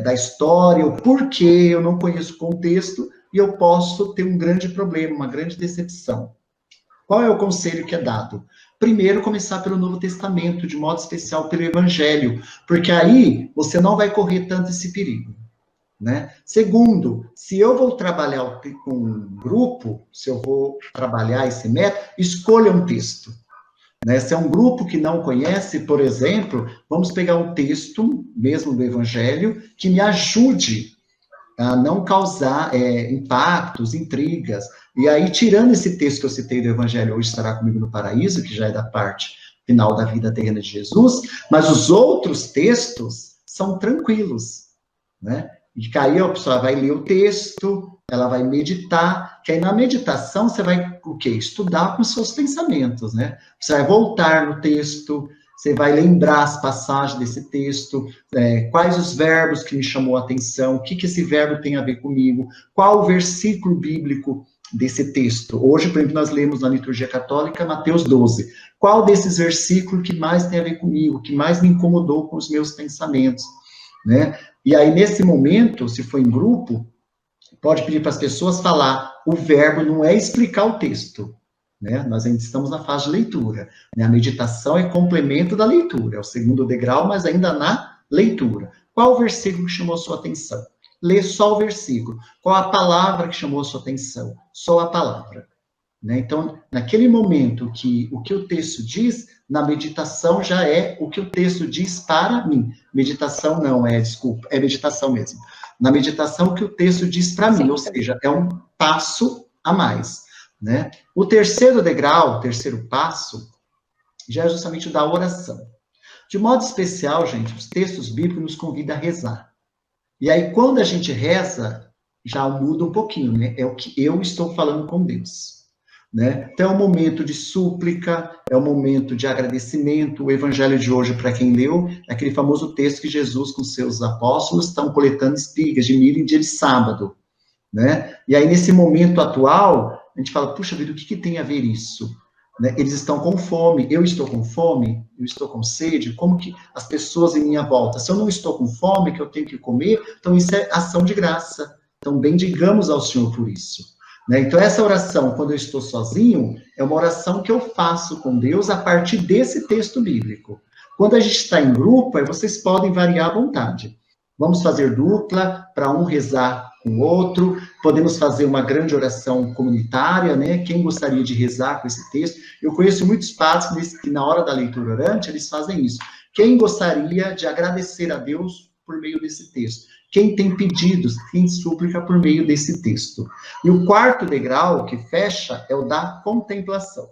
da história, o porquê, eu não conheço o contexto, e eu posso ter um grande problema, uma grande decepção. Qual é o conselho que é dado? Primeiro, começar pelo Novo Testamento, de modo especial pelo Evangelho, porque aí você não vai correr tanto esse perigo. Né? Segundo, se eu vou trabalhar com um grupo, se eu vou trabalhar esse método, escolha um texto. Né? Se é um grupo que não conhece, por exemplo, vamos pegar um texto, mesmo do Evangelho, que me ajude a não causar impactos, intrigas. E aí, tirando esse texto que eu citei do Evangelho, hoje estará comigo no paraíso, que já é da parte final da vida terrena de Jesus, mas os outros textos são tranquilos, né? E que aí a pessoa vai ler o texto, ela vai meditar, que aí na meditação você vai o quê? Estudar com os seus pensamentos, né? Você vai voltar no texto, você vai lembrar as passagens desse texto, quais os verbos que me chamou a atenção, o que esse verbo tem a ver comigo, qual o versículo bíblico desse texto. Hoje, por exemplo, nós lemos na liturgia católica Mateus 12. Qual desses versículos que mais tem a ver comigo, que mais me incomodou com os meus pensamentos, né? E aí, nesse momento, se for em grupo, pode pedir para as pessoas falar. O verbo não é explicar o texto, né? Nós ainda estamos na fase de leitura, né? A meditação é complemento da leitura, é o segundo degrau, mas ainda na leitura. Qual o versículo que chamou a sua atenção? Lê só o versículo. Qual a palavra que chamou a sua atenção? Só a palavra, né? Então, naquele momento que o texto diz, na meditação já é o que o texto diz para mim. Meditação não é, desculpa, é meditação mesmo. Na meditação, o que o texto diz para mim, ou seja, é um passo a mais, né? O terceiro degrau, o terceiro passo, já é justamente o da oração. De modo especial, gente, os textos bíblicos nos convidam a rezar. E aí, quando a gente reza, já muda um pouquinho, né? É o que eu estou falando com Deus, né? Então, é um momento de súplica, é um momento de agradecimento. O evangelho de hoje, para quem leu, é aquele famoso texto que Jesus, com seus apóstolos, estão coletando espigas de milho em dia de sábado, né? E aí, nesse momento atual, a gente fala, puxa vida, o que tem a ver isso? Né? Eles estão com fome, eu estou com fome, eu estou com sede, como que as pessoas em minha volta, se eu não estou com fome, que eu tenho que comer, então isso é ação de graça. Então, bendigamos ao Senhor por isso, né? Então, essa oração, quando eu estou sozinho, é uma oração que eu faço com Deus a partir desse texto bíblico. Quando a gente está em grupo, aí vocês podem variar à vontade. Vamos fazer dupla, para um rezar com o outro, podemos fazer uma grande oração comunitária, né? Quem gostaria de rezar com esse texto? Eu conheço muitos padres que na hora da leitura orante, eles fazem isso. Quem gostaria de agradecer a Deus por meio desse texto? Quem tem pedidos, quem súplica por meio desse texto? E o quarto degrau que fecha é o da contemplação.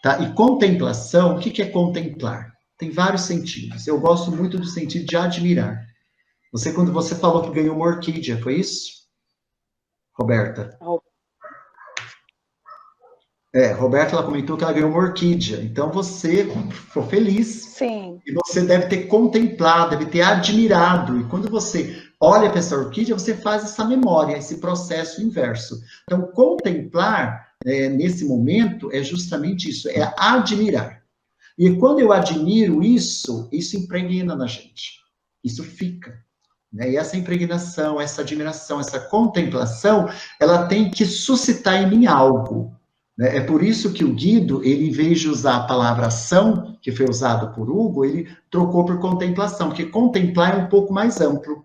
Tá? E contemplação, o que é contemplar? Tem vários sentidos. Eu gosto muito do sentido de admirar. Quando você falou que ganhou uma orquídea, foi isso? Roberta? Roberta, ela comentou que ela ganhou uma orquídea. Então, você ficou feliz. Sim. E você deve ter contemplado, deve ter admirado. E quando você olha para essa orquídea, você faz essa memória, esse processo inverso. Então, contemplar, nesse momento, é justamente isso, é admirar. E quando eu admiro isso impregna na gente. Isso fica. Né? E essa impregnação, essa admiração, essa contemplação, ela tem que suscitar em mim algo. Né? É por isso que o Guido, ele, em vez de usar a palavra ação, que foi usado por Hugo, ele trocou por contemplação, porque contemplar é um pouco mais amplo.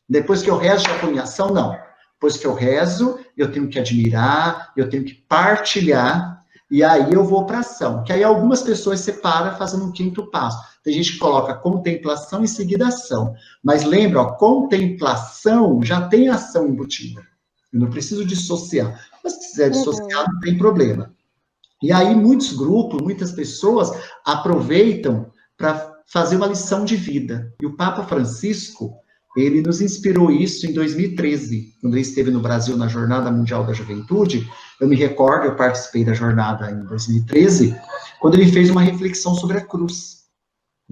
Depois que eu rezo, já põe em ação? Não. Depois que eu rezo, eu tenho que admirar, eu tenho que partilhar, e aí eu vou para ação. Que aí algumas pessoas separam fazendo um quinto passo. Tem gente que coloca contemplação em seguida ação. Mas lembra, ó, contemplação já tem ação embutida. Eu não preciso dissociar. Mas se quiser dissociar, não tem problema. E aí muitos grupos, muitas pessoas aproveitam para fazer uma lição de vida. E o Papa Francisco, ele nos inspirou isso em 2013, quando ele esteve no Brasil na Jornada Mundial da Juventude. Eu me recordo, eu participei da jornada em 2013, quando ele fez uma reflexão sobre a cruz.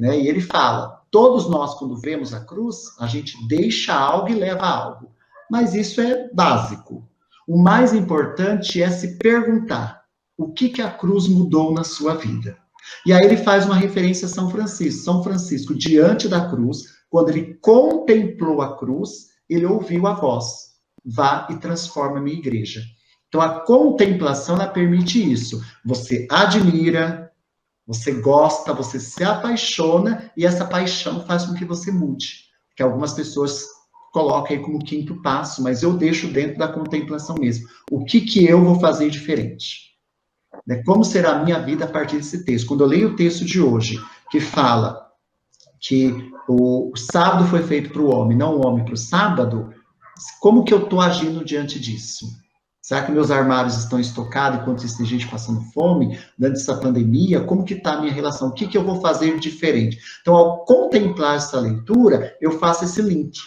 Né? E ele fala, todos nós, quando vemos a cruz, a gente deixa algo e leva algo. Mas isso é básico. O mais importante é se perguntar, o que a cruz mudou na sua vida? E aí ele faz uma referência a São Francisco. São Francisco, diante da cruz, quando ele contemplou a cruz, ele ouviu a voz, vá e transforma a minha igreja. Então, a contemplação, ela permite isso. Você admira, você gosta, você se apaixona, e essa paixão faz com que você mude. Que algumas pessoas colocam aí como quinto passo, mas eu deixo dentro da contemplação mesmo. O que eu vou fazer diferente? Como será a minha vida a partir desse texto? Quando eu leio o texto de hoje, que fala que o sábado foi feito para o homem, não o homem para o sábado, como que eu estou agindo diante disso? Será que meus armários estão estocados enquanto tem gente passando fome, durante essa pandemia? Como que está a minha relação? O que eu vou fazer diferente? Então, ao contemplar essa leitura, eu faço esse link.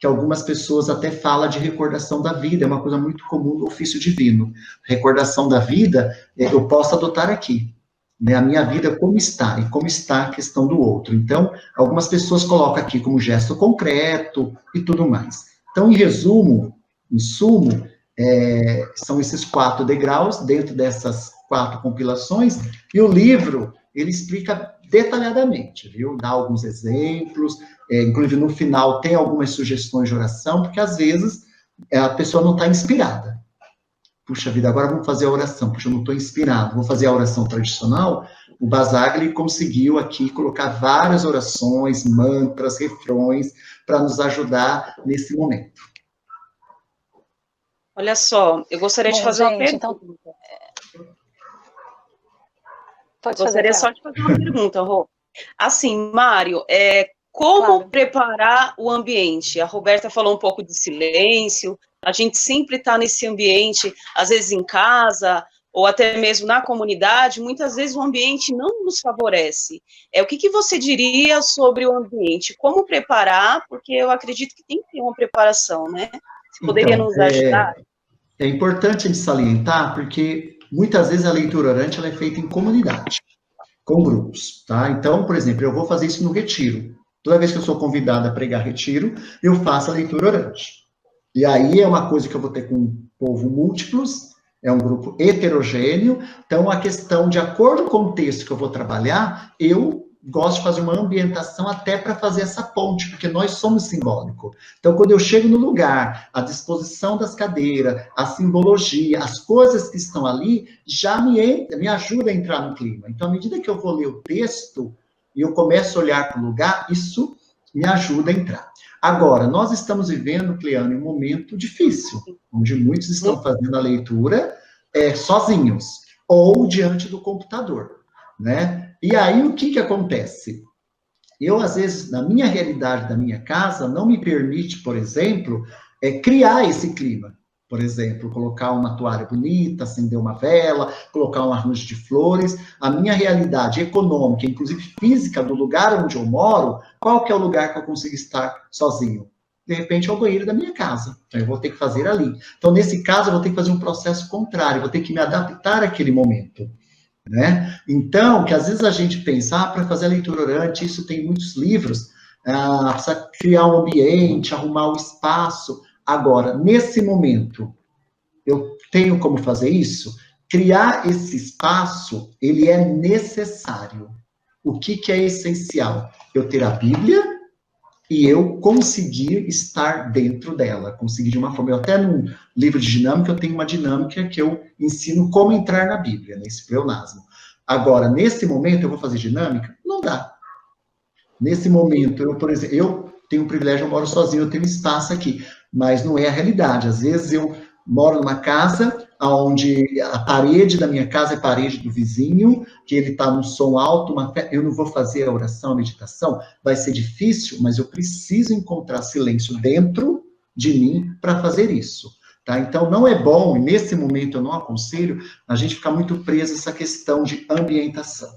que algumas pessoas até falam de recordação da vida, é uma coisa muito comum no ofício divino. Recordação da vida, eu posso adotar aqui, né? A minha vida como está, e como está a questão do outro. Então, algumas pessoas colocam aqui como gesto concreto e tudo mais. Então, em resumo, em sumo, são esses 4 degraus dentro dessas 4 compilações, e o livro, ele explica detalhadamente, viu? Dá alguns exemplos, inclusive no final tem algumas sugestões de oração, porque às vezes a pessoa não está inspirada. Puxa vida, agora vamos fazer a oração. Puxa, eu não estou inspirado, vou fazer a oração tradicional. O Basaglia conseguiu aqui colocar várias orações, mantras, refrões, para nos ajudar nesse momento. Olha só, eu gostaria de fazer uma pergunta. Então... Gostaria só de fazer uma pergunta, Rô. Assim, Mário, como preparar o ambiente? A Roberta falou um pouco de silêncio, a gente sempre está nesse ambiente, às vezes em casa, ou até mesmo na comunidade, muitas vezes o ambiente não nos favorece. O que você diria sobre o ambiente? Como preparar? Porque eu acredito que tem que ter uma preparação, né? Você poderia nos ajudar? É importante a gente salientar, porque muitas vezes a leitura orante ela é feita em comunidade, com grupos, tá? Então, por exemplo, eu vou fazer isso no retiro. Toda vez que eu sou convidada a pregar retiro, eu faço a leitura orante. E aí é uma coisa que eu vou ter com um povo múltiplos, é um grupo heterogêneo, então a questão, de acordo com o texto que eu vou trabalhar, eu gosto de fazer uma ambientação até para fazer essa ponte, porque nós somos simbólico. Então, quando eu chego no lugar, a disposição das cadeiras, a simbologia, as coisas que estão ali, já me ajuda a entrar no clima. Então, à medida que eu vou ler o texto, e eu começo a olhar para o lugar, isso me ajuda a entrar. Agora, nós estamos vivendo, Cleane, um momento difícil, onde muitos estão fazendo a leitura sozinhos, ou diante do computador, né? E aí, o que acontece? Eu, às vezes, na minha realidade da minha casa, não me permite, por exemplo, criar esse clima. Por exemplo, colocar uma toalha bonita, acender uma vela, colocar um arranjo de flores. A minha realidade econômica, inclusive física, do lugar onde eu moro, qual que é o lugar que eu consigo estar sozinho? De repente, é o banheiro da minha casa. Então, eu vou ter que fazer ali. Então, nesse caso, eu vou ter que fazer um processo contrário, vou ter que me adaptar àquele momento. Né? Então, que às vezes a gente pensa, para fazer a leitura orante, isso tem muitos livros, precisa criar um ambiente, arrumar o espaço. Agora, nesse momento, eu tenho como fazer isso? Criar esse espaço, ele é necessário. O que é essencial? Eu ter a Bíblia e eu conseguir estar dentro dela, conseguir de uma forma. Eu até num livro de dinâmica, eu tenho uma dinâmica que eu ensino como entrar na Bíblia, nesse pleonasmo. Agora, nesse momento, eu vou fazer dinâmica? Não dá. Nesse momento, eu, por exemplo, eu tenho o privilégio, eu moro sozinho, eu tenho espaço aqui, mas não é a realidade. Às vezes eu moro numa casa onde a parede da minha casa é a parede do vizinho, que ele está num som alto, eu não vou fazer a oração, a meditação, vai ser difícil, mas eu preciso encontrar silêncio dentro de mim para fazer isso. Tá? Então, não é bom, e nesse momento eu não aconselho, a gente ficar muito preso a essa questão de ambientação.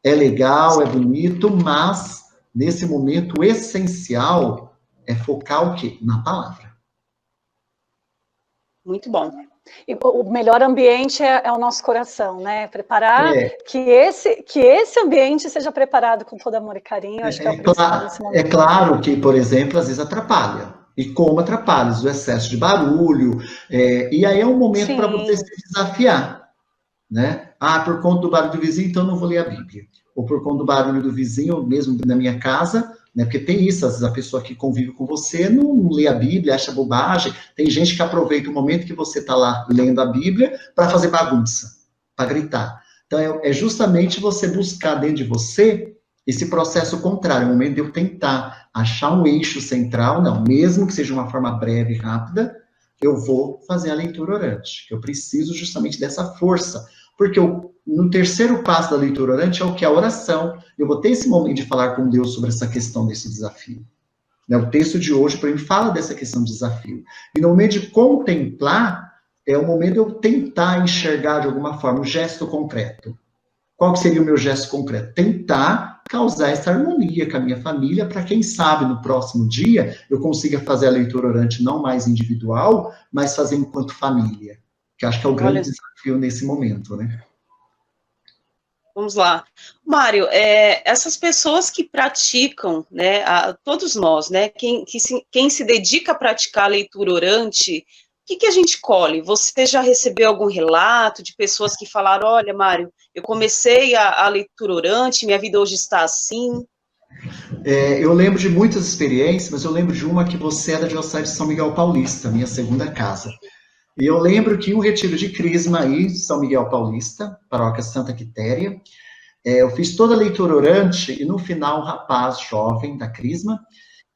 É legal, é bonito, mas, nesse momento, o essencial é focar o quê? Na palavra. Muito bom. E o melhor ambiente é o nosso coração, né? Preparar que esse ambiente seja preparado com todo amor e carinho, acho que é o principal nesse momento. É claro que, por exemplo, às vezes atrapalha. E como atrapalha? O excesso de barulho. E aí é um momento para você se desafiar. Né? Por conta do barulho do vizinho, então eu não vou ler a Bíblia. Ou por conta do barulho do vizinho, mesmo na minha casa, né? Porque tem isso, às vezes a pessoa que convive com você não lê a Bíblia, acha bobagem. Tem gente que aproveita o momento que você está lá lendo a Bíblia para fazer bagunça, para gritar. Então é justamente você buscar dentro de você esse processo contrário, o momento de eu tentar achar um eixo central, não, mesmo que seja uma forma breve e rápida, eu vou fazer a leitura orante. Eu preciso justamente dessa força, porque no terceiro passo da leitura orante é o que? A oração. Eu vou ter esse momento de falar com Deus sobre essa questão desse desafio. O texto de hoje, para mim, fala dessa questão de desafio. E no momento de contemplar, é o momento de eu tentar enxergar de alguma forma um gesto concreto. Qual que seria o meu gesto concreto? Tentar causar essa harmonia com a minha família, para quem sabe no próximo dia eu consiga fazer a leitura orante não mais individual, mas fazer enquanto família, que acho que é o grande desafio nesse momento, né? Vamos lá. Mário, essas pessoas que praticam, né, todos nós, né, quem se dedica a praticar a leitura orante, o que a gente colhe? Você já recebeu algum relato de pessoas que falaram, olha, Mário, eu comecei a leitura orante, minha vida hoje está assim? Eu lembro de muitas experiências, mas eu lembro de uma que você é da Diocese de São Miguel Paulista, minha segunda casa. E eu lembro que um retiro de crisma aí, São Miguel Paulista, paróquia Santa Quitéria, eu fiz toda a leitura orante e no final um rapaz jovem da crisma,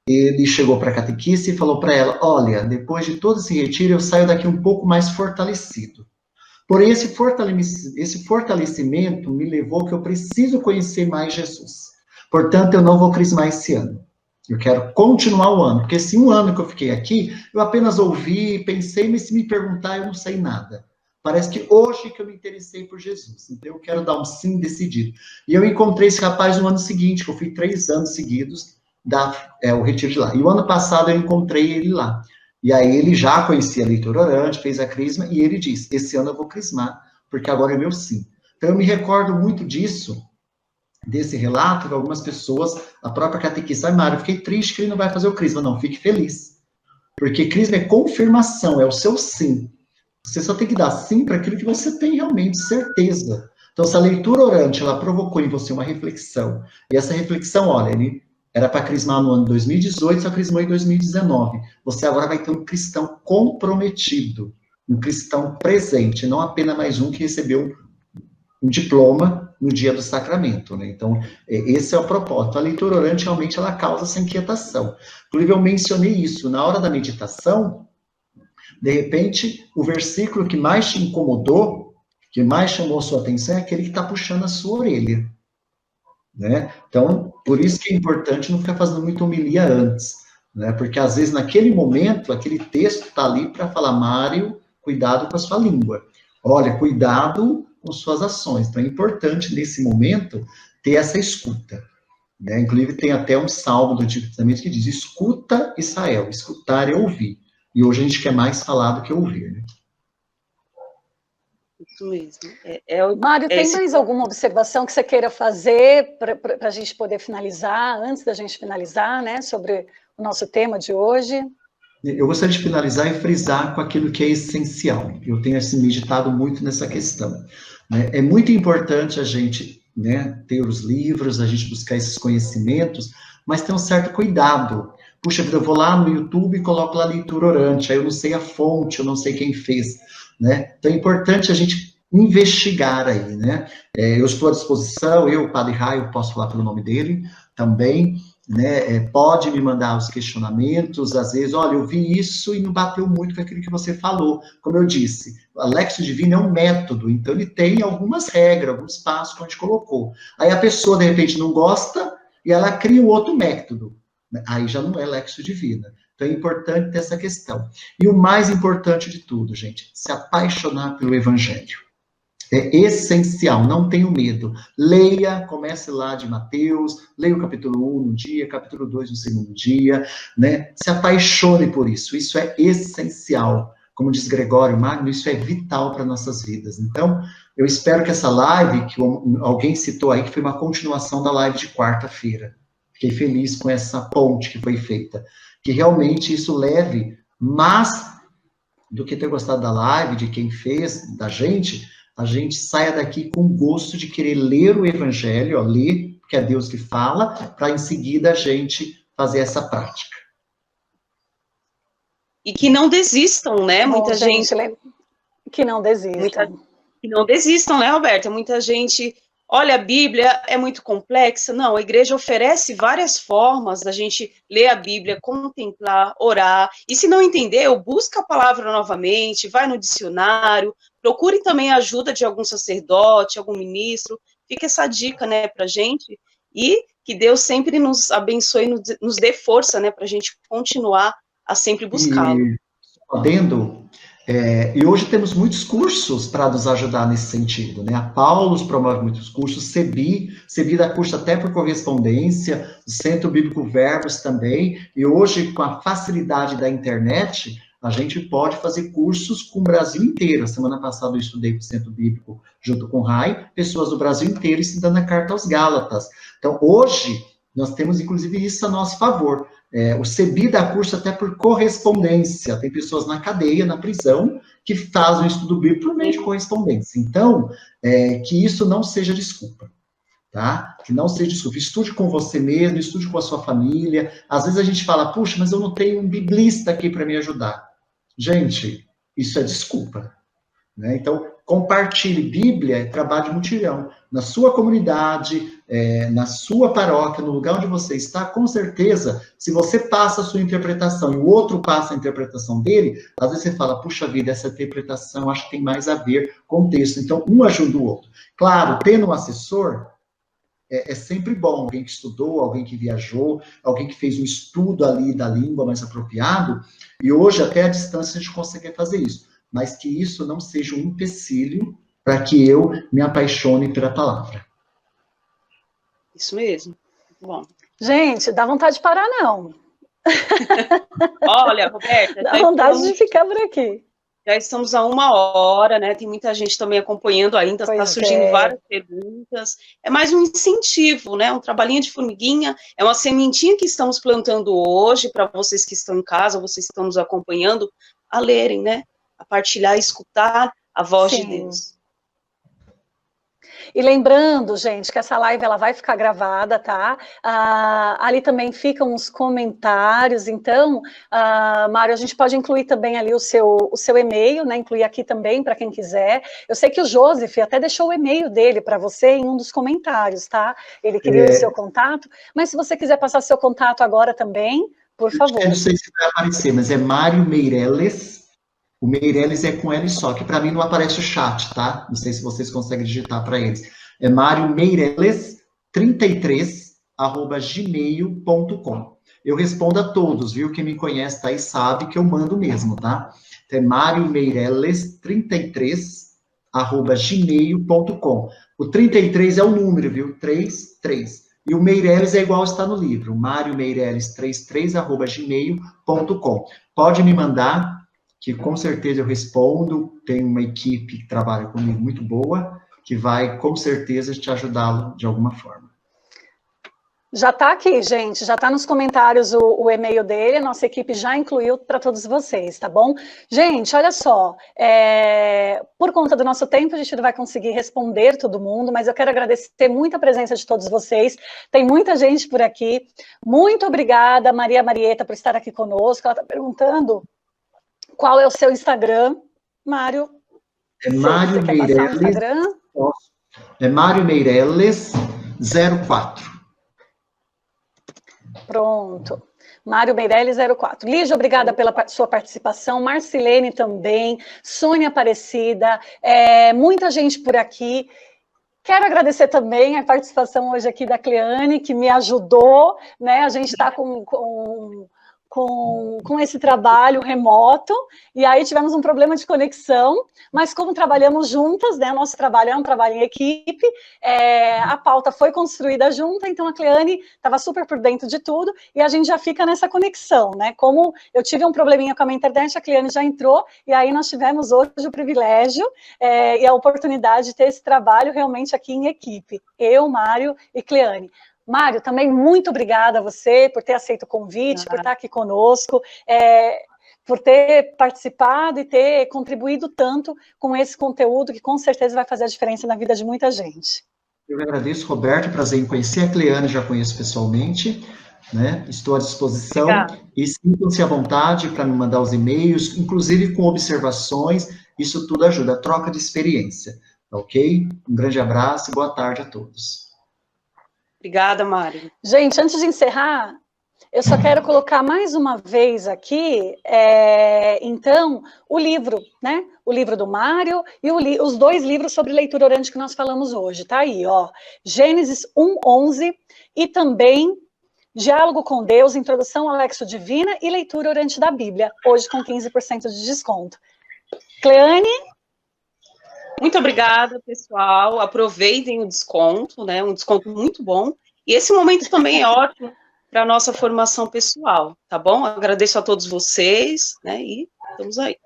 ele chegou para a catequista e falou para ela, olha, depois de todo esse retiro eu saio daqui um pouco mais fortalecido. Porém, esse fortalecimento me levou que eu preciso conhecer mais Jesus. Portanto, eu não vou crismar esse ano. Eu quero continuar o ano, porque esse um ano que eu fiquei aqui, eu apenas ouvi, pensei, mas se me perguntar, eu não sei nada. Parece que hoje que eu me interessei por Jesus. Então, eu quero dar um sim decidido. E eu encontrei esse rapaz no ano seguinte, que eu fui 3 anos seguidos o retiro de lá. E o ano passado eu encontrei ele lá. E aí ele já conhecia a leitura orante, fez a crisma, e ele disse, esse ano eu vou crismar, porque agora é meu sim. Então, eu me recordo muito disso, desse relato, que algumas pessoas, a própria catequista, Mário, eu fiquei triste que ele não vai fazer o crisma. Não, fique feliz. Porque crisma é confirmação, é o seu sim. Você só tem que dar sim para aquilo que você tem realmente certeza. Então, se a leitura orante, ela provocou em você uma reflexão, e essa reflexão, olha, ele era para crismar no ano 2018, só crismou em 2019. Você agora vai ter um cristão comprometido, um cristão presente, não apenas mais um que recebeu um diploma no dia do sacramento, né? Então, esse é o propósito. A leitura orante, realmente, ela causa essa inquietação. Inclusive, eu mencionei isso, na hora da meditação, de repente, o versículo que mais te incomodou, que mais chamou a sua atenção, é aquele que está puxando a sua orelha, né? Então, por isso que é importante não ficar fazendo muita homilia antes, né? Porque, às vezes, naquele momento, aquele texto está ali para falar, Mário, cuidado com a sua língua. Olha, cuidado com suas ações. Então, é importante, nesse momento, ter essa escuta, né? Inclusive, tem até um salmo do Antigo Testamento que diz, escuta, Israel, escutar é ouvir. E hoje a gente quer mais falar do que ouvir, né? Isso mesmo. Mário, tem mais alguma observação que você queira fazer para a gente poder finalizar, antes da gente finalizar, né, sobre o nosso tema de hoje? Eu gostaria de finalizar e frisar com aquilo que é essencial. Eu tenho assim, meditado muito nessa questão, né? É muito importante a gente, né, ter os livros, a gente buscar esses conhecimentos, mas ter um certo cuidado. Puxa vida, eu vou lá no YouTube e coloco lá leitura orante, aí eu não sei a fonte, eu não sei quem fez, né? Então é importante a gente investigar aí, né? Eu estou à disposição, o Padre Raio, posso falar pelo nome dele também, né? Pode me mandar os questionamentos, às vezes, olha, eu vi isso e não bateu muito com aquilo que você falou. Como eu disse, o Alexio Divino é um método, então ele tem algumas regras, alguns passos que a gente colocou. Aí a pessoa, de repente, não gosta e ela cria um outro método. Aí já não é Lexio Divina. Então é importante ter essa questão. E o mais importante de tudo, gente, se apaixonar pelo Evangelho. É essencial, não tenha medo. Leia, comece lá de Mateus, leia o capítulo 1 no dia, capítulo 2 no segundo dia, né? Se apaixone por isso, isso é essencial. Como diz Gregório Magno, isso é vital para nossas vidas. Então, eu espero que essa live, que alguém citou aí, que foi uma continuação da live de quarta-feira. Fiquei feliz com essa ponte que foi feita. Que realmente isso leve, mais do que ter gostado da live, de quem fez, da gente, a gente saia daqui com gosto de querer ler o Evangelho, ó, ler, porque é Deus que fala, para em seguida a gente fazer essa prática. E que não desistam, né? Bom, muita gente... Que não desistam. Que não desistam, né, Roberta? Muita gente... Olha, a Bíblia é muito complexa. Não, a igreja oferece várias formas da gente ler a Bíblia, contemplar, orar. E se não entendeu, busca a palavra novamente, vai no dicionário, procure também a ajuda de algum sacerdote, algum ministro. Fica essa dica, né, pra gente. E que Deus sempre nos abençoe, nos dê força, né, pra gente continuar a sempre buscá-lo. E, adendo, E hoje temos muitos cursos para nos ajudar nesse sentido, né? A Paulus promove muitos cursos, CEBI dá curso até por correspondência, o Centro Bíblico Verbos também, e hoje, com a facilidade da internet, a gente pode fazer cursos com o Brasil inteiro. A semana passada eu estudei com o Centro Bíblico, junto com o RAI, pessoas do Brasil inteiro estudando a Carta aos Gálatas. Então, hoje, nós temos, inclusive, isso a nosso favor. O CEBI dá curso até por correspondência. Tem pessoas na cadeia, na prisão, que fazem o estudo bíblico por meio de correspondência. Então, que isso não seja desculpa, tá? Que não seja desculpa. Estude com você mesmo, estude com a sua família. Às vezes a gente fala, puxa, mas eu não tenho um biblista aqui para me ajudar. Gente, isso é desculpa, né? Então, compartilhe Bíblia, é trabalho de mutirão. Na sua comunidade, na sua paróquia, no lugar onde você está, com certeza, se você passa a sua interpretação e o outro passa a interpretação dele, às vezes você fala, puxa vida, essa interpretação acho que tem mais a ver com o texto. Então, um ajuda o outro. Claro, tendo um assessor, é sempre bom, alguém que estudou, alguém que viajou, alguém que fez um estudo ali da língua mais apropriado, e hoje, até à distância, a gente consegue fazer isso. Mas que isso não seja um empecilho para que eu me apaixone pela palavra. Isso mesmo. Bom. Gente, dá vontade de parar, não. Olha, Roberta... Dá vontade de ficar por aqui. Já estamos a 1 hora, né? Tem muita gente também acompanhando ainda, está surgindo várias perguntas. É mais um incentivo, né? Um trabalhinho de formiguinha, é uma sementinha que estamos plantando hoje para vocês que estão em casa, vocês que estão nos acompanhando, a lerem, né? A partilhar, a escutar a voz de Deus. E lembrando, gente, que essa live ela vai ficar gravada, tá? Ali também ficam os comentários, então, Mário, a gente pode incluir também ali o seu e-mail, né? Incluir aqui também, para quem quiser. Eu sei que o Joseph até deixou o e-mail dele para você em um dos comentários, tá? Ele queria o seu contato, mas se você quiser passar seu contato agora também, por favor. Eu não sei se vai aparecer, mas é Mário Meireles. O Meireles é com L só, que para mim não aparece o chat, tá? Não sei se vocês conseguem digitar para eles. É Mário Meireles 33@gmail.com. Eu respondo a todos, viu? Quem me conhece aí sabe que eu mando mesmo, tá? Então, é Mário Meireles 33@gmail.com. O 33 é o número, viu? 33. E o Meireles é igual está no livro, Mário Meireles 33@gmail.com. Pode me mandar, que com certeza eu respondo, tem uma equipe que trabalha comigo muito boa, que vai, com certeza, te ajudá-lo de alguma forma. Já está aqui, gente, já está nos comentários o e-mail dele, a nossa equipe já incluiu para todos vocês, tá bom? Gente, olha só, por conta do nosso tempo, a gente não vai conseguir responder todo mundo, mas eu quero agradecer muito a presença de todos vocês, tem muita gente por aqui, muito obrigada, Maria Marieta, por estar aqui conosco, ela está perguntando qual é o seu Instagram, Mário? É Mário Meireles. É Mário Meireles 04. Pronto. Mário Meireles 04. Lígia, obrigada pela sua participação. Marcilene também. Sônia Aparecida. Muita gente por aqui. Quero agradecer também a participação hoje aqui da Cleane, que me ajudou, né? A gente está com esse trabalho remoto, e aí tivemos um problema de conexão, mas como trabalhamos juntas, né, nosso trabalho é um trabalho em equipe, a pauta foi construída junta, então a Cleane estava super por dentro de tudo, e a gente já fica nessa conexão, né, como eu tive um probleminha com a minha internet, a Cleane já entrou, e aí nós tivemos hoje o privilégio e a oportunidade de ter esse trabalho realmente aqui em equipe, eu, Mário e Cleane. Mário, também muito obrigada a você por ter aceito o convite, por estar aqui conosco, por ter participado e ter contribuído tanto com esse conteúdo que com certeza vai fazer a diferença na vida de muita gente. Eu agradeço, Roberto, prazer em conhecer. A Cleane já conheço pessoalmente, né? Estou à disposição. Obrigada. E sintam-se à vontade para me mandar os e-mails, inclusive com observações, isso tudo ajuda, a troca de experiência, ok? Um grande abraço e boa tarde a todos. Obrigada, Mário. Gente, antes de encerrar, eu só quero colocar mais uma vez aqui, então, o livro, né? O livro do Mário e os 2 livros sobre leitura orante que nós falamos hoje, tá aí, ó. Gênesis 1:11 e também Diálogo com Deus, Introdução ao Lexo Divina e Leitura Orante da Bíblia, hoje com 15% de desconto. Cleane? Muito obrigada, pessoal. Aproveitem o desconto, né? Um desconto muito bom. E esse momento também é ótimo para a nossa formação pessoal, tá bom? Agradeço a todos vocês, né? E estamos aí.